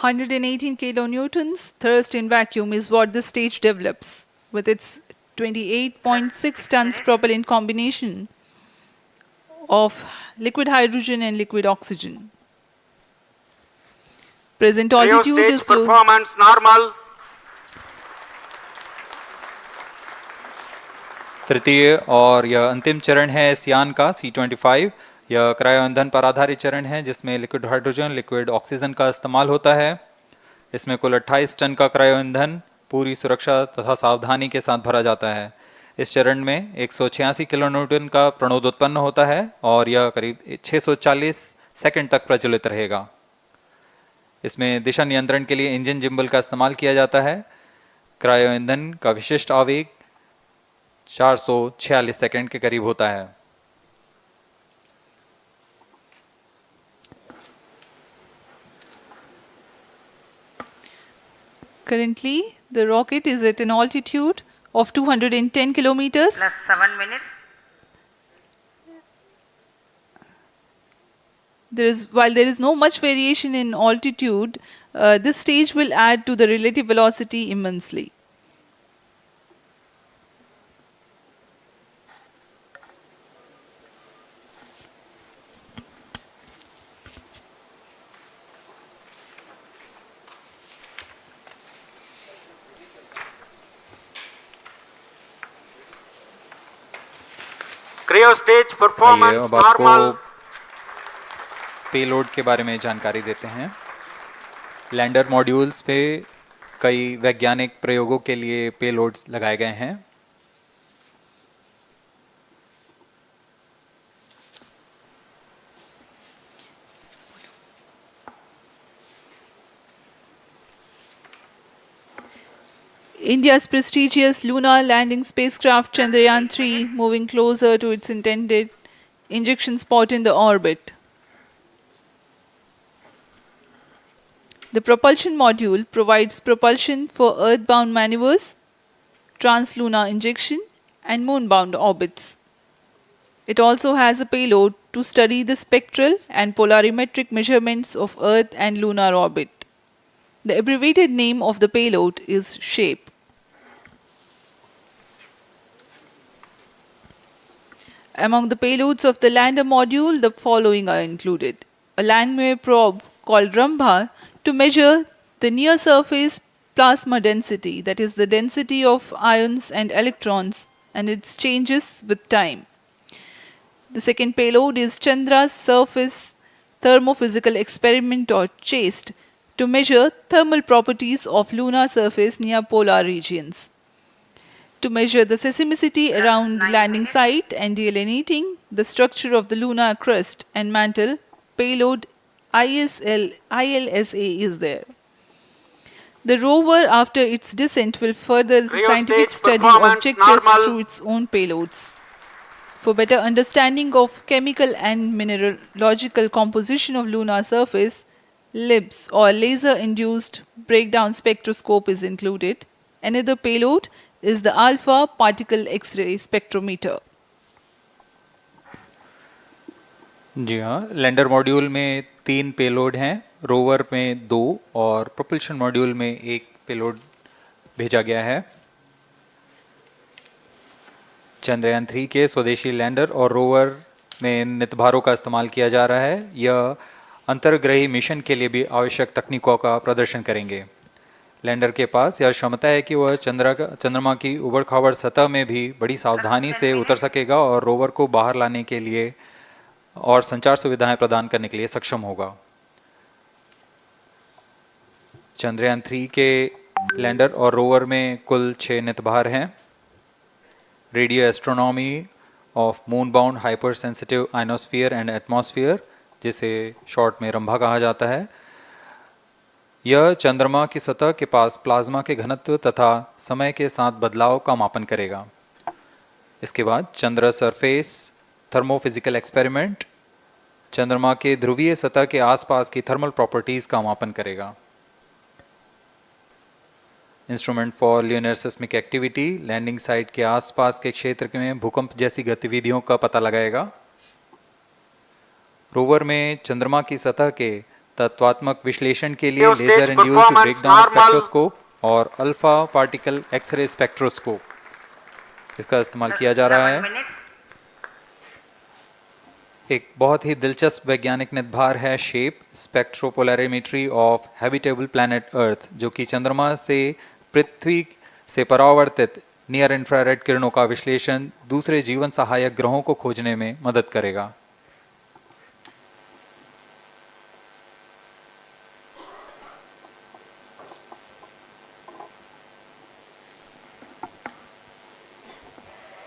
Speaker 1: 118 kilonewtons thrust in vacuum is what this stage develops with its 28.6 tons propellant combination of liquid hydrogen and liquid oxygen. Present altitude
Speaker 7: Cryo
Speaker 1: is
Speaker 7: stage performance normal.
Speaker 2: तृतीय और यह अंतिम चरण है इस यान का C25। यह क्रायो ईंधन पर आधारित चरण है जिसमें लिक्विड हाइड्रोजन, लिक्विड ऑक्सीजन का इस्तेमाल होता है। इसमें कुल 28 टन का क्रायो ईंधन पूरी सुरक्षा तथा सावधानी के साथ भरा जाता है। इस चरण में 186 किलोन्यूटन का प्रणोद उत्पन्न होता है और यह करीब 640 सेकंड तक प्रज्वलित रहेगा। इसमें दिशा नियंत्रण के लिए इंजन जिम्बल का इस्तेमाल किया जाता है। क्रायो ईंधन का विशिष्ट आवेग 446 सेकंड के करीब होता है।
Speaker 1: currently the rocket is at an altitude of 210 kilometers.
Speaker 4: Plus 7 minutes.
Speaker 1: While there is no much variation in altitude, this stage will add to the relative velocity immensely.
Speaker 7: Cryo stage
Speaker 2: आइए
Speaker 7: performance
Speaker 2: अब आपको
Speaker 7: normal.
Speaker 2: Payload के बारे में जानकारी देते हैं। Lander modules पे कई वैज्ञानिक प्रयोगों के लिए पेलोड्स लगाए गए हैं।
Speaker 1: India's prestigious lunar landing spacecraft Chandrayaan-3 moving closer to its intended injection spot in the orbit. The propulsion module provides propulsion for earthbound maneuvers, translunar injection, and moonbound orbits. It also has a payload to study the spectral and polarimetric measurements of Earth and lunar orbit. The abbreviated name of the payload is SHAPE. Among the payloads of the lander module, the following are included. A Langmuir probe called Rambha to measure the near-surface plasma density, that is the density of ions and electrons, and its changes with time. The second payload is Chandra's Surface Thermophysical Experiment or CHAST to measure thermal properties of lunar surface near polar regions. To measure the seismicity around the landing site and delineating the structure of the lunar crust and mantle, payload ILSA is there. The rover, after its descent, will further the scientific study objectives through its own payloads. For better understanding of chemical and mineralogical composition of lunar surface, LIBS or laser-induced breakdown spectroscope is included. Another payload is the alpha particle X-ray spectrometer.
Speaker 2: जी हाँ, lander module में 3 payload हैं, rover में 2 और propulsion module में 1 payload भेजा गया है। चंद्रयान 3 के स्वदेशी लैंडर और रोवर में नितभारों का इस्तेमाल किया जा रहा है। यह अंतर्ग्रही मिशन के लिए भी आवश्यक तकनीकों का प्रदर्शन करेंगे। लैंडर के पास यह क्षमता है कि वह चंद्रमा की उबड़-खाबड़ सतह में भी बड़ी सावधानी से उतर सकेगा और रोवर को बाहर लाने के लिए और संचार सुविधाएं प्रदान करने के लिए सक्षम होगा। चंद्रयान 3 के लैंडर और रोवर में कुल 6 नितभार हैं। Radio astronomy of moon bound hyper sensitive ionosphere and atmosphere, जिसे शॉर्ट में रंभा कहा जाता है, यह चंद्रमा की सतह के पास प्लाज्मा के घनत्व तथा समय के साथ बदलाव का मापन करेगा। इसके बाद चंद्र सरफेस थर्मोफिजिकल एक्सपेरिमेंट चंद्रमा के ध्रुवीय सतह के आसपास की थर्मल प्रॉपर्टीज का मापन करेगा। Instrument for lunar seismic activity landing site के आसपास के क्षेत्र में भूकंप जैसी गतिविधियों का पता लगाएगा। रोवर में चंद्रमा की सतह के तत्वात्मक विश्लेषण के लिए लेजर इंड्यूस्ड ब्रेकडाउन स्पेक्ट्रोस्कोप और अल्फा पार्टिकल एक्सरे स्पेक्ट्रोस्कोप इसका इस्तेमाल किया जा रहा है। एक बहुत ही दिलचस्प वैज्ञानिक निर्धार है shape स्पेक्ट्रोपोलैरिमेट्री of habitable planet earth, जो कि चंद्रमा से पृथ्वी से परावर्तित नियर इंफ्रारेड किरणों का विश्लेषण दूसरे जीवन सहायक ग्रहों को खोजने में मदद करेगा।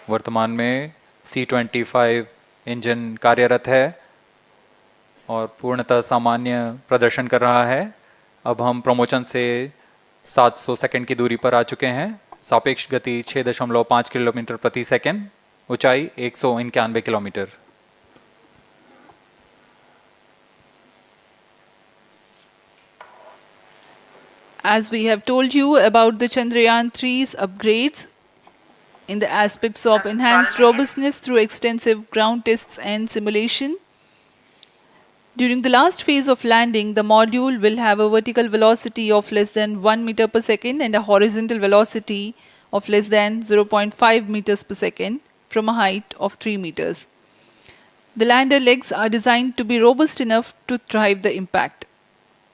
Speaker 2: वर्तमान में C-25 इंजन कार्यरत है और पूर्णतः सामान्य प्रदर्शन कर रहा है। अब हम प्रमोशन से 700 सेकंड की दूरी पर आ चुके हैं। सापेक्ष गति 6.5 किलोमीटर प्रति सेकंड, ऊंचाई 191 kilometre.
Speaker 1: As we have told you about the Chandrayaan 3's upgrades in the aspects of enhanced robustness through extensive ground tests and simulation. During the last phase of landing, the module will have a vertical velocity of less than 1 meter per second and a horizontal velocity of less than 0.5 meters per second from a height of 3 meters. The lander legs are designed to be robust enough to thrive the impact.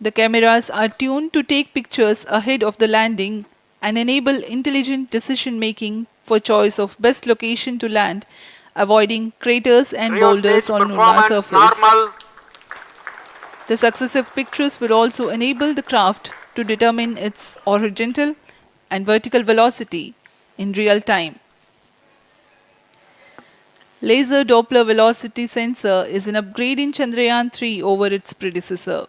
Speaker 1: The cameras are tuned to take pictures ahead of the landing and enable intelligent decision making for choice of best location to land, avoiding craters and boulders on lunar surface. The successive pictures will also enable the craft to determine its horizontal and vertical velocity in real time. Laser Doppler velocity sensor is an upgrade in Chandrayaan 3 over its predecessor.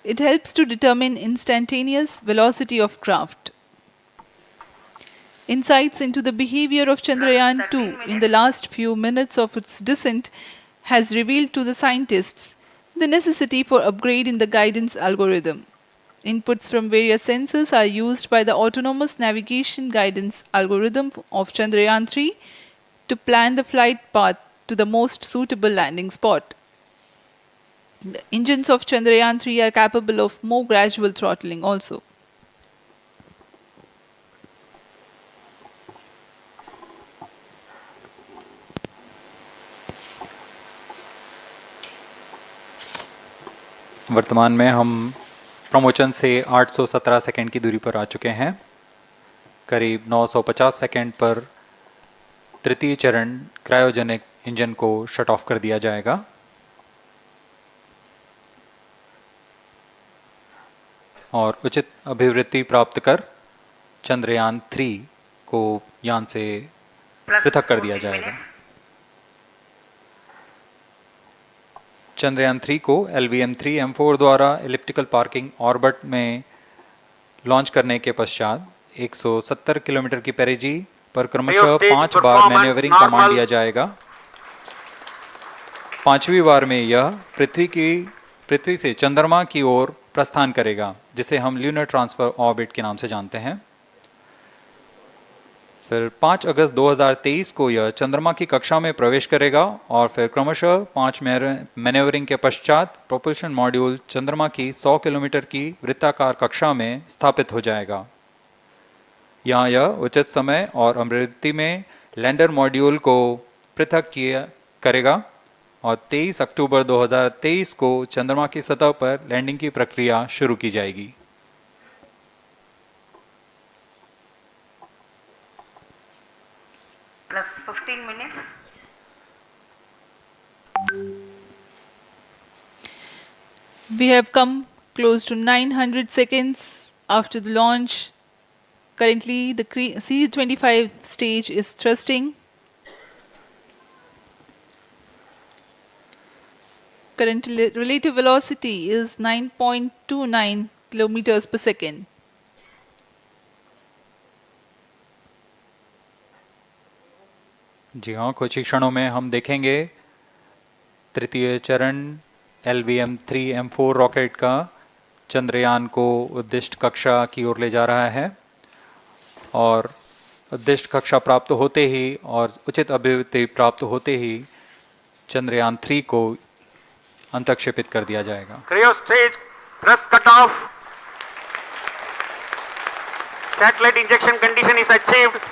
Speaker 1: It helps to determine instantaneous velocity of craft. Insights into the behavior of Chandrayaan 2 in the last few minutes of its descent has revealed to the scientists the necessity for upgrade in the guidance algorithm. Inputs from various sensors are used by the autonomous navigation guidance algorithm of Chandrayaan 3 to plan the flight path to the most suitable landing spot. The engines of Chandrayaan 3 are capable of more gradual throttling also.
Speaker 2: वर्तमान में हम promotion से 817 second की दूरी पर आ चुके हैं। करीब 950 सेकंड पर तृतीय चरण क्रायोजेनिक इंजन को शट ऑफ कर दिया जाएगा और उचित अभिवृद्धि प्राप्त कर चंद्रयान 3 को यान से पृथक कर दिया जाएगा। चंद्रयान 3 को LVM3-M4 द्वारा एलिप्टिकल पार्किंग ऑर्बिट में लॉन्च करने के पश्चात 170 किलोमीटर की पेरिजी पर क्रमशः 5 बार मैन्यूवरिंग कमांड दिया जाएगा। 5वीं बार में यह पृथ्वी से चंद्रमा की ओर प्रस्थान करेगा, जिसे हम ल्यूनर ट्रांसफर ऑर्बिट के नाम से जानते हैं। फिर 5 अगस्त 2023 को यह चंद्रमा की कक्षा में प्रवेश करेगा और फिर क्रमशः 5 मैन्यूवरिंग के पश्चात प्रोपल्शन मॉड्यूल चंद्रमा की 100 किलोमीटर की वृत्ताकार कक्षा में स्थापित हो जाएगा। यहाँ यह उचित समय और आवृत्ति में लैंडर मॉड्यूल को पृथक करेगा और 23 अक्टूबर 2023 को चंद्रमा की सतह पर लैंडिंग की प्रक्रिया शुरू की जाएगी।
Speaker 4: Plus 15 minutes.
Speaker 1: We have come close to 900 seconds after the launch. Currently, the C-25 stage is thrusting. Current relative velocity is 9.29 kilometers per second.
Speaker 2: जी हाँ, कुछ ही क्षणों में हम देखेंगे तृतीय चरण LVM3-M4 रॉकेट का चंद्रयान को उद्दिष्ट कक्षा की ओर ले जा रहा है और उद्दिष्ट कक्षा प्राप्त होते ही और उचित अभिवृद्धि प्राप्त होते ही चंद्रयान 3 को अंतक्षेपित कर दिया जाएगा।
Speaker 7: Cryo stage thrust cutoff. Satellite injection condition is achieved.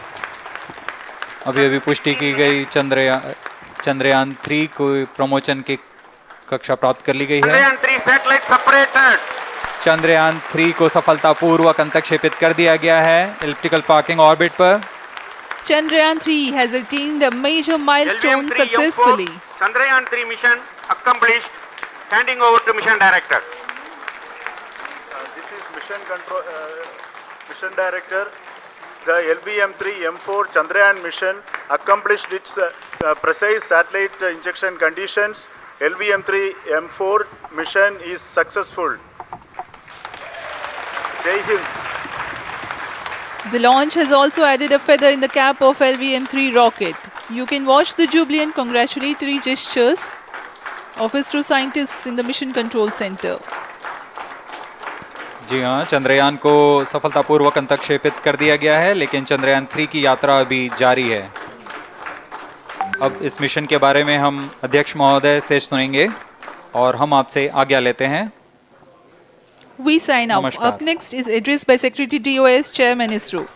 Speaker 2: अभी पुष्टि की गई चंद्रयान 3 को प्रमोशन की कक्षा प्राप्त कर ली गई है।
Speaker 7: Chandrayaan 3 satellite separated.
Speaker 2: चंद्रयान 3 को सफलतापूर्वक अंतक्षेपित कर दिया गया है एलिप्टिकल पार्किंग ऑर्बिट पर।
Speaker 1: Chandrayaan 3 has attained a major milestone
Speaker 7: LVM3-M4
Speaker 1: successfully.
Speaker 7: Chandrayaan 3 mission accomplished. Handing over to mission director.
Speaker 9: This is mission director. The LVM3-M4 Chandrayaan mission accomplished its precise satellite injection conditions. LVM3-M4 mission is successful. Jai Hind.
Speaker 1: The launch has also added a feather in the cap of LVM3 rocket. You can watch the jubilant congratulatory gestures of ISRO scientists in the Mission Control Center.
Speaker 2: जी हाँ, चंद्रयान को सफलतापूर्वक अंतक्षेपित कर दिया गया है, लेकिन चंद्रयान 3 की यात्रा अभी जारी है। अब इस मिशन के बारे में हम अध्यक्ष महोदय से सुनेंगे और हम आपसे आज्ञा लेते हैं।
Speaker 1: We sign off. Up next is address by Secretary DOS, Chairman ISRO.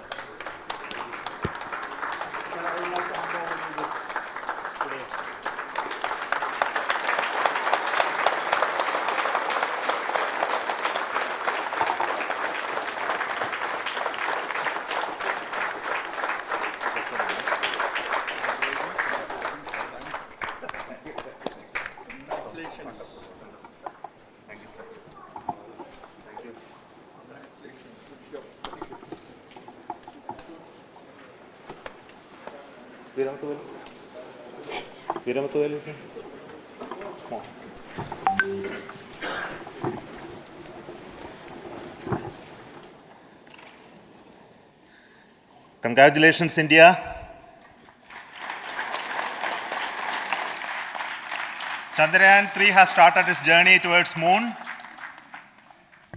Speaker 13: Congratulations, India. Chandrayaan 3 has started its journey towards moon.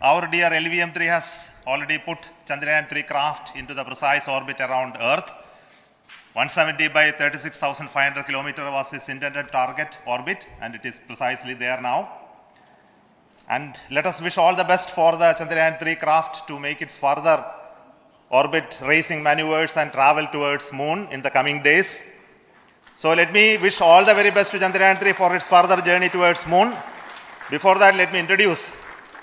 Speaker 13: Our dear LVM3 has already put Chandrayaan 3 craft into the precise orbit around Earth. 170 by 36,500 kilometers was its intended target orbit, and it is precisely there now. And let us wish all the best for the Chandrayaan 3 craft to make its further orbit racing maneuvers and travel towards moon in the coming days. So let me wish all the very best to Chandrayaan 3 for its further journey towards moon. Before that, let me introduce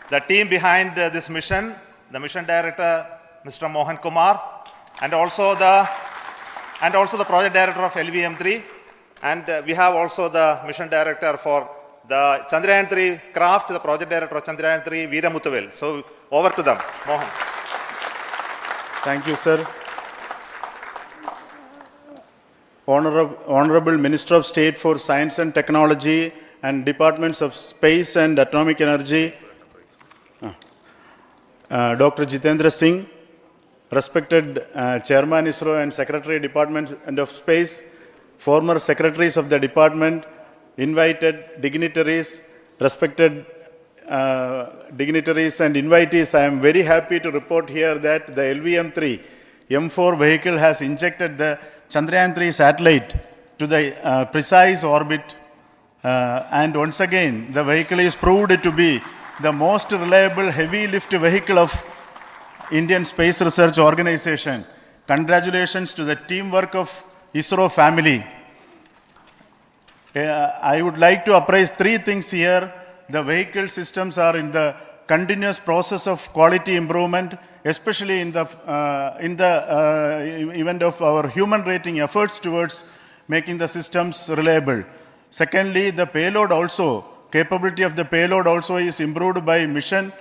Speaker 13: the team behind this mission, the mission director, Mr. Mohan Kumar, and also the project director of LVM3, and we have also the mission director for the Chandrayaan 3 craft, the project director of Chandrayaan 3, Veera Muthuvel. So over to them, Mohan.
Speaker 9: Thank you, sir. Honorable Minister of State for Science and Technology and Departments of Space and Atomic Energy, Dr. Jitendra Singh, respected Chairman ISRO and Secretary Department of Space, former secretaries of the department, invited dignitaries, respected dignitaries and invitees, I am very happy to report here that the LVM3-M4 vehicle has injected the Chandrayaan 3 satellite to the precise orbit, and once again the vehicle is proved to be the most reliable heavy lift vehicle of Indian Space Research Organization. Congratulations to the teamwork of ISRO family. I would like to appraise three things here. The vehicle systems are in the continuous process of quality improvement, especially in the event of our human rating efforts towards making the systems reliable. Secondly, the payload also, capability of the payload also is improved by mission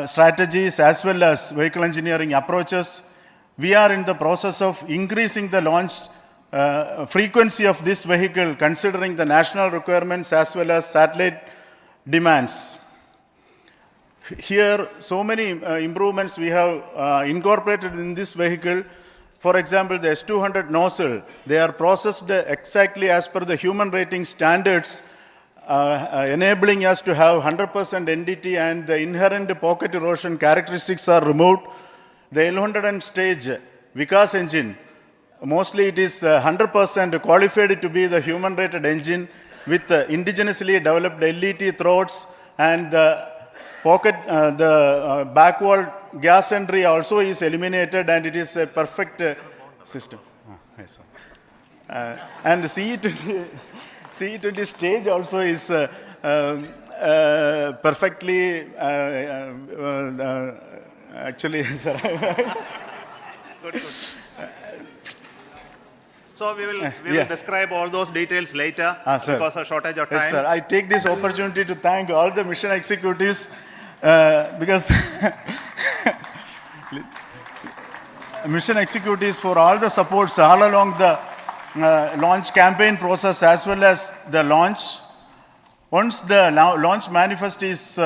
Speaker 9: strategies as well as vehicle engineering approaches. We are in the process of increasing the launch frequency of this vehicle considering the national requirements as well as satellite demands. Here, so many improvements we have incorporated in this vehicle. For example, the S200 nozzle, they are processed exactly as per the human rating standards, enabling us to have 100% NDT, and the inherent pocket erosion characteristics are removed. The L100 stage Vikas engine, mostly it is 100% qualified to be the human rated engine with indigenously developed LET throats, and the pocket, the back wall gas entry also is eliminated, and it is a perfect system. Yes, and the CE20 stage also is perfectly, actually, sir.
Speaker 13: Good. So we will describe all those details later because of shortage of time.
Speaker 9: Yes, sir. I take this opportunity to thank all the mission executives because mission executives for all the supports all along the launch campaign process as well as the launch. Once the launch manifest is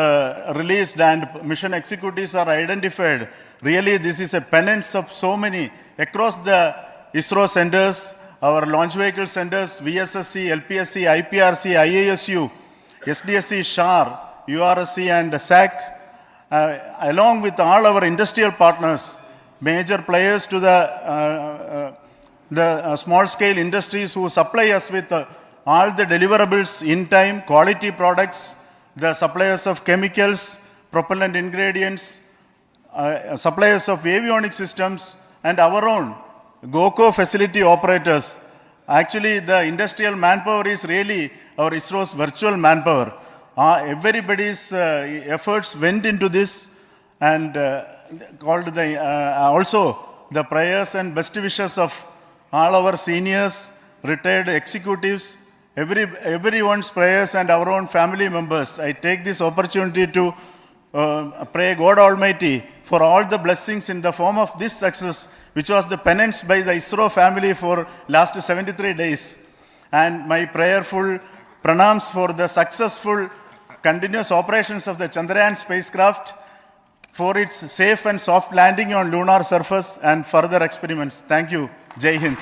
Speaker 9: released and mission executives are identified, really this is a penance of so many across the ISRO centers, our launch vehicle centers, VSSC, LPSC, IPRC, IASU, SDSC, SHAR, URSC and SAC, along with all our industrial partners, major players to the small scale industries who supply us with all the deliverables in time, quality products, the suppliers of chemicals, propellant ingredients, suppliers of avionics systems, and our own GOCO facility operators. Actually, the industrial manpower is really our ISRO's virtual manpower. Everybody's efforts went into this, and also the prayers and best wishes of all our seniors, retired executives, everyone's prayers and our own family members. I take this opportunity to pray God Almighty for all the blessings in the form of this success, which was the penance by the ISRO family for last 73 days. And my prayerful pranams for the successful continuous operations of the Chandrayaan spacecraft, for its safe and soft landing on lunar surface and further experiments. Thank you. Jai Hind.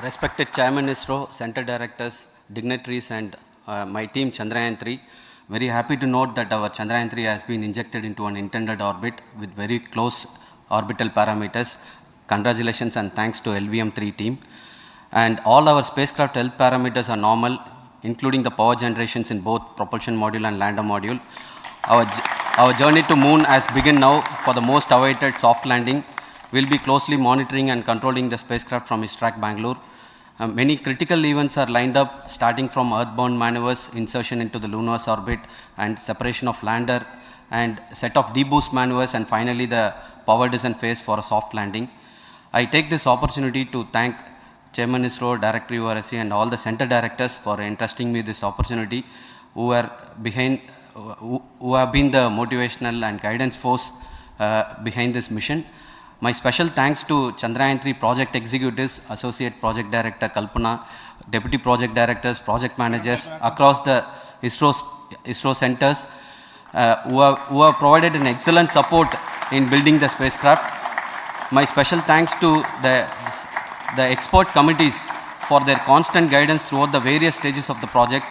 Speaker 10: Respected Chairman ISRO, Center Directors, dignitaries and my team Chandrayaan-3, very happy to note that our Chandrayaan-3 has been injected into an intended orbit with very close orbital parameters. Congratulations and thanks to LVM3 team. And all our spacecraft health parameters are normal, including the power generations in both propulsion module and lander module. Our journey to moon has begun now for the most awaited soft landing. We'll be closely monitoring and controlling the spacecraft from ISTRAC Bangalore. Many critical events are lined up, starting from earthbound maneuvers, insertion into the lunar orbit, and separation of lander, and set of deboost maneuvers, and finally the power descent phase for a soft landing. I take this opportunity to thank Chairman ISRO, Director URSC, and all the center directors for entrusting me this opportunity, who have been the motivational and guidance force behind this mission. My special thanks to Chandrayaan-3 project executives, Associate Project Director Kalpana, Deputy Project Directors, Project Managers across the ISRO centers who have provided an excellent support in building the spacecraft. My special thanks to the expert committees for their constant guidance throughout the various stages of the project.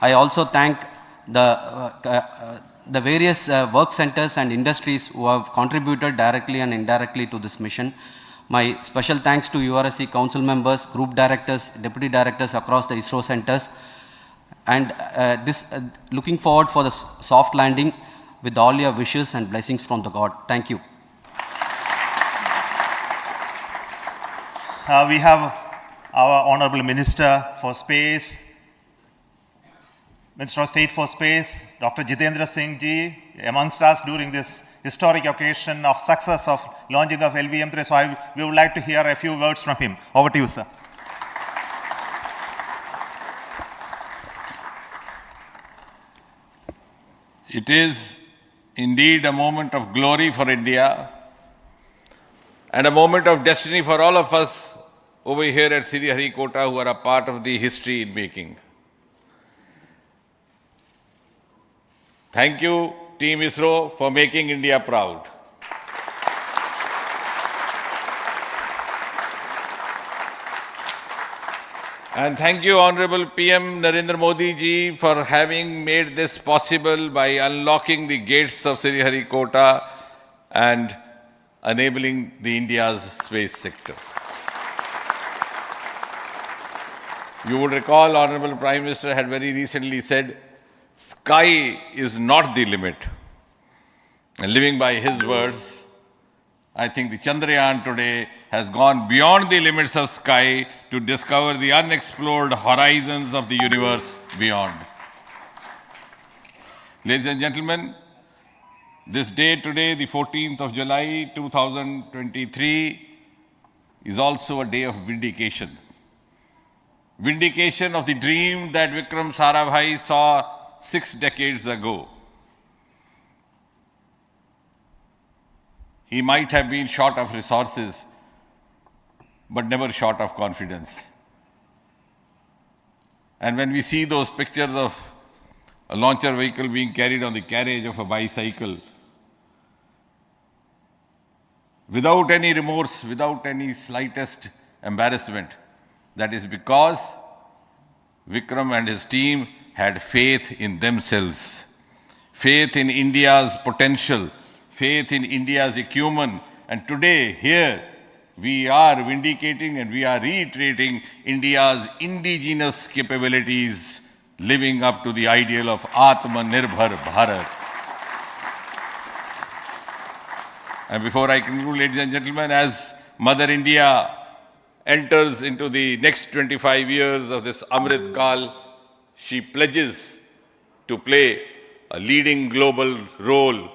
Speaker 10: I also thank the various work centers and industries who have contributed directly and indirectly to this mission. My special thanks to URSC council members, group directors, deputy directors across the ISRO centers, and looking forward for the soft landing with all your wishes and blessings from the God. Thank you.
Speaker 13: we have our Honorable Minister for Space, Minister of State for Space, Dr. Jitendra Singh ji, amongst us during this historic occasion of success of launching of LVM3. So we would like to hear a few words from him. Over to you, sir.
Speaker 14: It is indeed a moment of glory for India and a moment of destiny for all of us over here at Sriharikota who are a part of the history in making. Thank you, Team ISRO, for making India proud. And thank you, Honorable PM Narendra Modi ji, for having made this possible by unlocking the gates of Sriharikota and enabling the India's space sector. You would recall, Honorable Prime Minister had very recently said, sky is not the limit. And living by his words, I think the Chandrayaan today has gone beyond the limits of sky to discover the unexplored horizons of the universe beyond. Ladies and gentlemen, this day today, the 14th of July 2023, is also a day of vindication. Vindication of the dream that Vikram Sarabhai saw 6 decades ago. He might have been short of resources, but never short of confidence. And when we see those pictures of a launcher vehicle being carried on the carriage of a bicycle, without any remorse, without any slightest embarrassment, that is because Vikram and his team had faith in themselves, faith in India's potential, faith in India's acumen. And today, here, we are vindicating and we are reiterating India's indigenous capabilities, living up to the ideal of Atmanirbhar Bharat. And before I conclude, ladies and gentlemen, as Mother India enters into the next 25 years of this Amrit Kal, she pledges to play a leading global role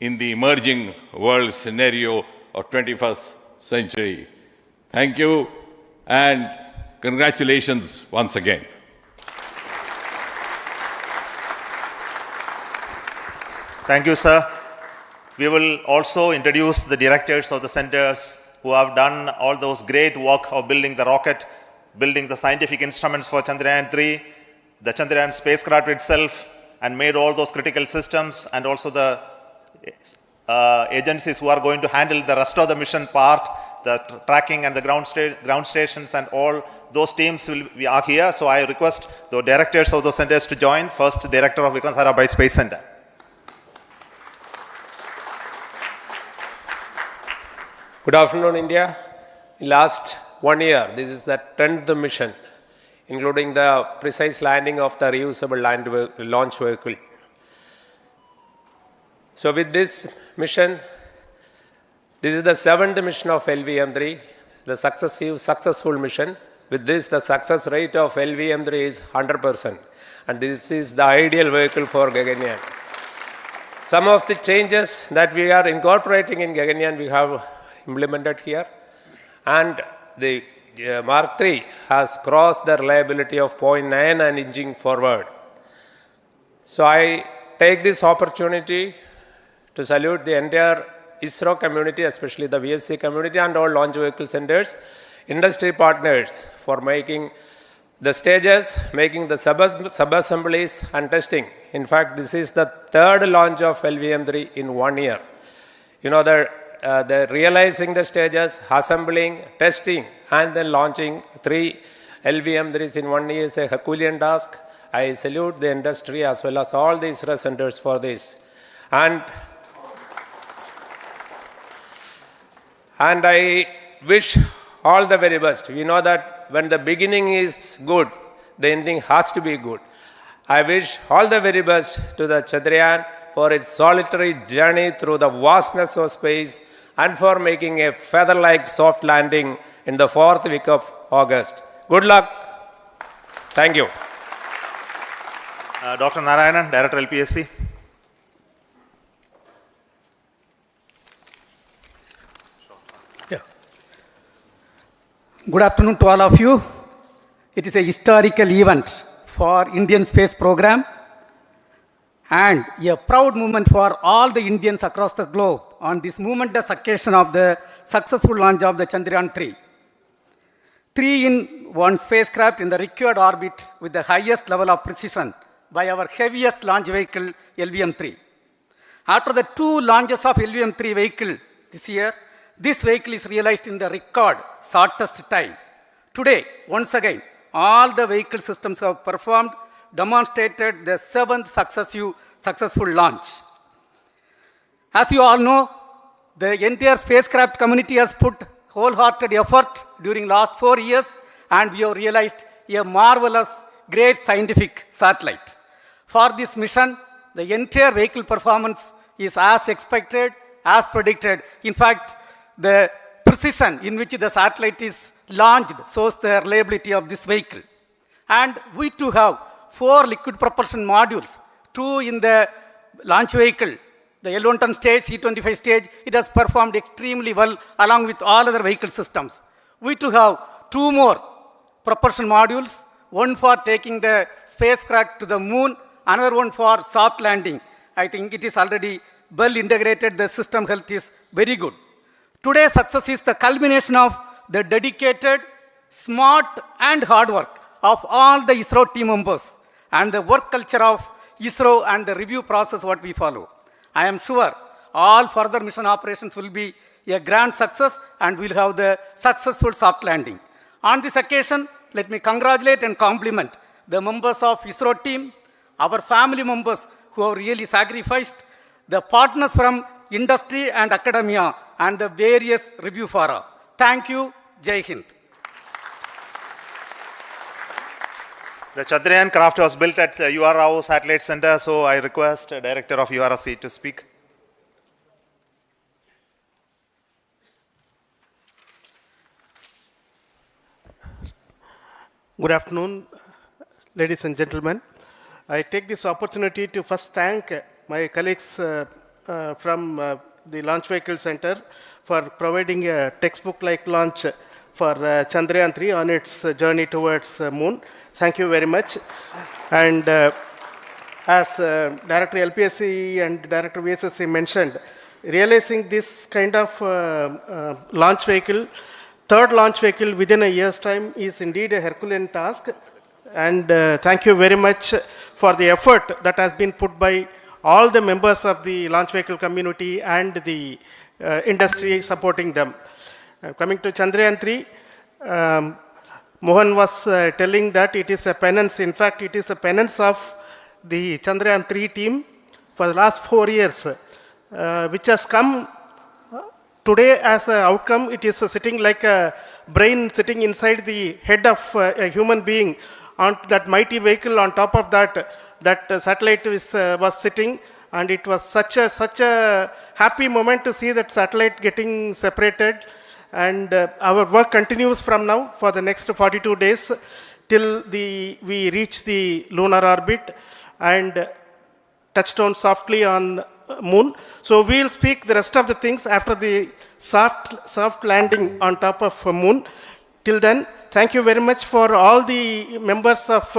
Speaker 14: in the emerging world scenario of 21st century. Thank you and congratulations once again.
Speaker 13: Thank you, sir. We will also introduce the directors of the centers who have done all those great work of building the rocket, building the scientific instruments for Chandrayaan-3, the Chandrayaan spacecraft itself, and made all those critical systems, and also the agencies who are going to handle the rest of the mission part, the tracking and the ground stations, and all those teams are here. So I request the directors of those centers to join. First, Director of Vikram Sarabhai Space Center.
Speaker 15: Good afternoon, India. In last 1 year, this is the 10th mission, including the precise landing of the reusable launch vehicle. So with this mission, this is the 7th mission of LVM3, the successful mission. With this, the success rate of LVM3 is 100%. And this is the ideal vehicle for Gaganyaan. Some of the changes that we are incorporating in Gaganyaan, we have implemented here. And the Mark III has crossed the reliability of 0.9 and inching forward. So I take this opportunity to salute the entire ISRO community, especially the VSC community and all launch vehicle centers, industry partners for making the stages, making the sub-assemblies and testing. In fact, this is the 3rd launch of LVM3 in 1 year. You know, the realizing the stages, assembling, testing, and then launching 3 LVM3s in 1 year is a Herculean task. I salute the industry as well as all the ISRO centers for this. And I wish all the very best. We know that when the beginning is good, the ending has to be good. I wish all the very best to the Chandrayaan for its solitary journey through the vastness of space and for making a feather-like soft landing in the 4th week of August. Good luck. Thank you.
Speaker 13: Dr. Narayanan, Director LPSC.
Speaker 16: Good afternoon to all of you. It is a historical event for Indian space program and a proud moment for all the Indians across the globe on this momentous occasion of the successful launch of the Chandrayaan-3. 3-in-1 spacecraft in the required orbit with the highest level of precision by our heaviest launch vehicle LVM3. After the 2 launches of LVM3 vehicle this year, this vehicle is realized in the record shortest time. Today, once again, all the vehicle systems have performed, demonstrated the 7th successful launch. As you all know, the entire spacecraft community has put wholehearted effort during last 4 years, and we have realized a marvelous, great scientific satellite. For this mission, the entire vehicle performance is as expected, as predicted. In fact, the precision in which the satellite is launched shows the reliability of this vehicle. And we too have 4 liquid propulsion modules, 2 in the launch vehicle. The L110 stage, C25 stage, it has performed extremely well along with all other vehicle systems. We too have 2 more propulsion modules, one for taking the spacecraft to the moon, another one for soft landing. I think it is already well integrated, the system health is very good. Today's success is the culmination of the dedicated, smart and hard work of all the ISRO team members and the work culture of ISRO and the review process what we follow. I am sure all further mission operations will be a grand success and we'll have the successful soft landing. On this occasion, let me congratulate and compliment the members of ISRO team, our family members who have really sacrificed, the partners from industry and academia, and the various review fora. Thank you. Jai Hind.
Speaker 13: The Chandrayaan craft was built at the UR Rao Satellite Center, so I request Director of URSC to speak.
Speaker 17: Good afternoon, ladies and gentlemen. I take this opportunity to first thank my colleagues from the Launch Vehicle Center for providing a textbook-like launch for Chandrayaan-3 on its journey towards moon. Thank you very much. And as Director LPSC and Director VSSC mentioned, realizing this kind of launch vehicle, third launch vehicle within a year's time is indeed a Herculean task. And thank you very much for the effort that has been put by all the members of the launch vehicle community and the industry supporting them. Coming to Chandrayaan-3, Mohan was telling that it is a penance. In fact, it is a penance of the Chandrayaan-3 team for the last 4 years, which has come today as an outcome. It is sitting like a brain sitting inside the head of a human being on that mighty vehicle. On top of that, that satellite was sitting, and it was such a happy moment to see that satellite getting separated. And our work continues from now for the next 42 days till we reach the lunar orbit and touchdown softly on moon. So we will speak the rest of the things after the soft landing on top of moon. Till then, thank you very much for all the members of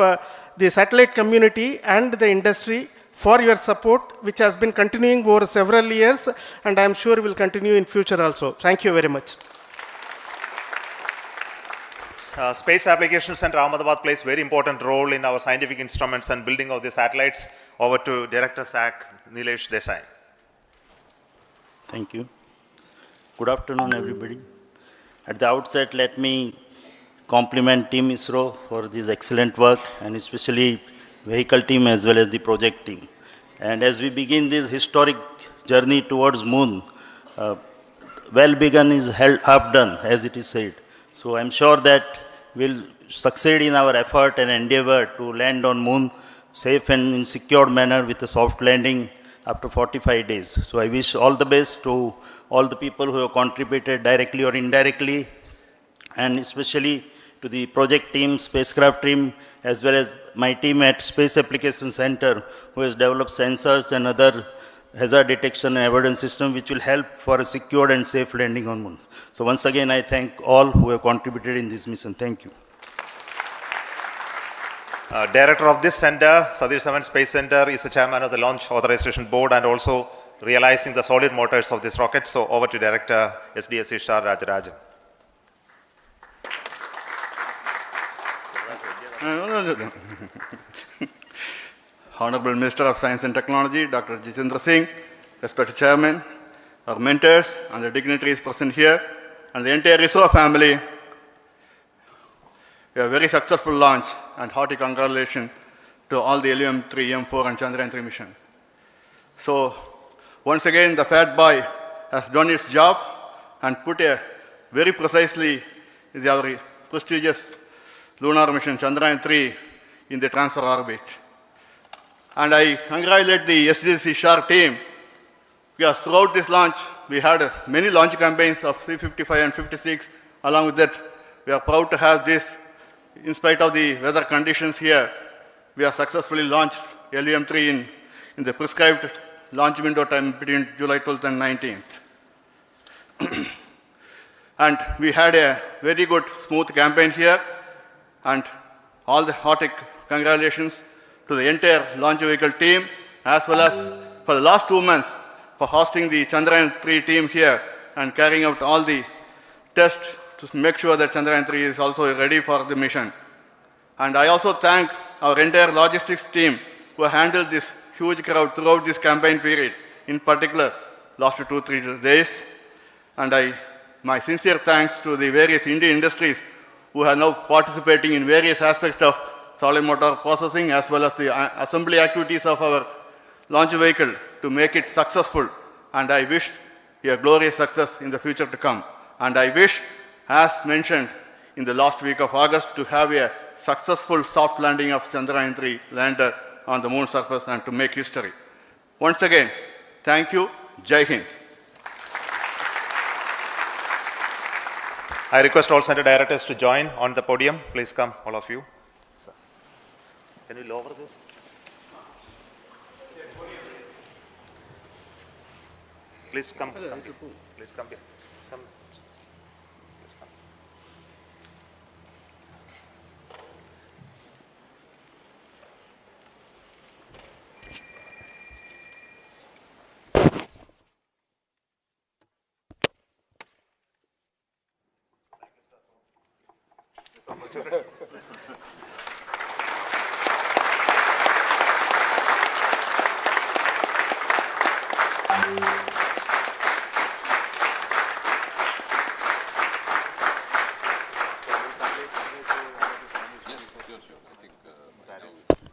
Speaker 17: the satellite community and the industry for your support, which has been continuing over several years, and I am sure will continue in future also. Thank you very much.
Speaker 13: Space Applications Center Ahmedabad plays very important role in our scientific instruments and building of the satellites. Over to Director SAC, Nilesh Desai.
Speaker 18: Thank you. Good afternoon, everybody. At the outset, let me compliment Team ISRO for this excellent work, and especially vehicle team as well as the project team. And as we begin this historic journey towards moon, well begun is half done, as it is said. So I'm sure that we'll succeed in our effort and endeavor to land on moon safe and in secured manner with a soft landing after 45 days. So I wish all the best to all the people who have contributed directly or indirectly and especially to the project team, spacecraft team, as well as my team at Space Application Center, who has developed sensors and other hazard detection and avoidance system which will help for a secured and safe landing on Moon. So once again, I thank all who have contributed in this mission. Thank you.
Speaker 13: Director of this center, Satish Dhawan Space Center, is the chairman of the Launch Authorization Board and also realizing the solid motors of this rocket. So over to Director SDSC Shar Rajarajan.
Speaker 19: Honorable Minister of Science and Technology, Dr. Jitendra Singh, respected Chairman, our mentors and the dignitaries present here, and the entire ISRO family, a very successful launch and hearty congratulations to all the LVM3-M4 and Chandrayaan-3 mission. So, once again, the Fat Boy has done its job and put a very precisely our prestigious lunar mission Chandrayaan-3 in the transfer orbit. And I congratulate the SDSC SHAR team, because throughout this launch, we had many launch campaigns of C-55 and 56. Along with that, we are proud to have this. In spite of the weather conditions here, we have successfully launched LVM3 in the prescribed launch window time between July 12th and 19th. And we had a very good, smooth campaign here, and all the hearty congratulations to the entire launch vehicle team, as well as for the last 2 months for hosting the Chandrayaan-3 team here and carrying out all the tests to make sure that Chandrayaan-3 is also ready for the mission. And I also thank our entire logistics team who handled this huge crowd throughout this campaign period, in particular last 2-3 days. And my sincere thanks to the various Indian industries who are now participating in various aspects of solid motor processing as well as the assembly activities of our launch vehicle to make it successful. And I wish a glorious success in the future to come. And I wish, as mentioned in the last week of August, to have a successful soft landing of Chandrayaan-3 lander on the moon surface and to make history. Once again, thank you. Jai Hind.
Speaker 13: I request all center directors to join on the podium. Please come, all of you. Can you lower this? Please come. Please come here. Come. Please come. This opportunity.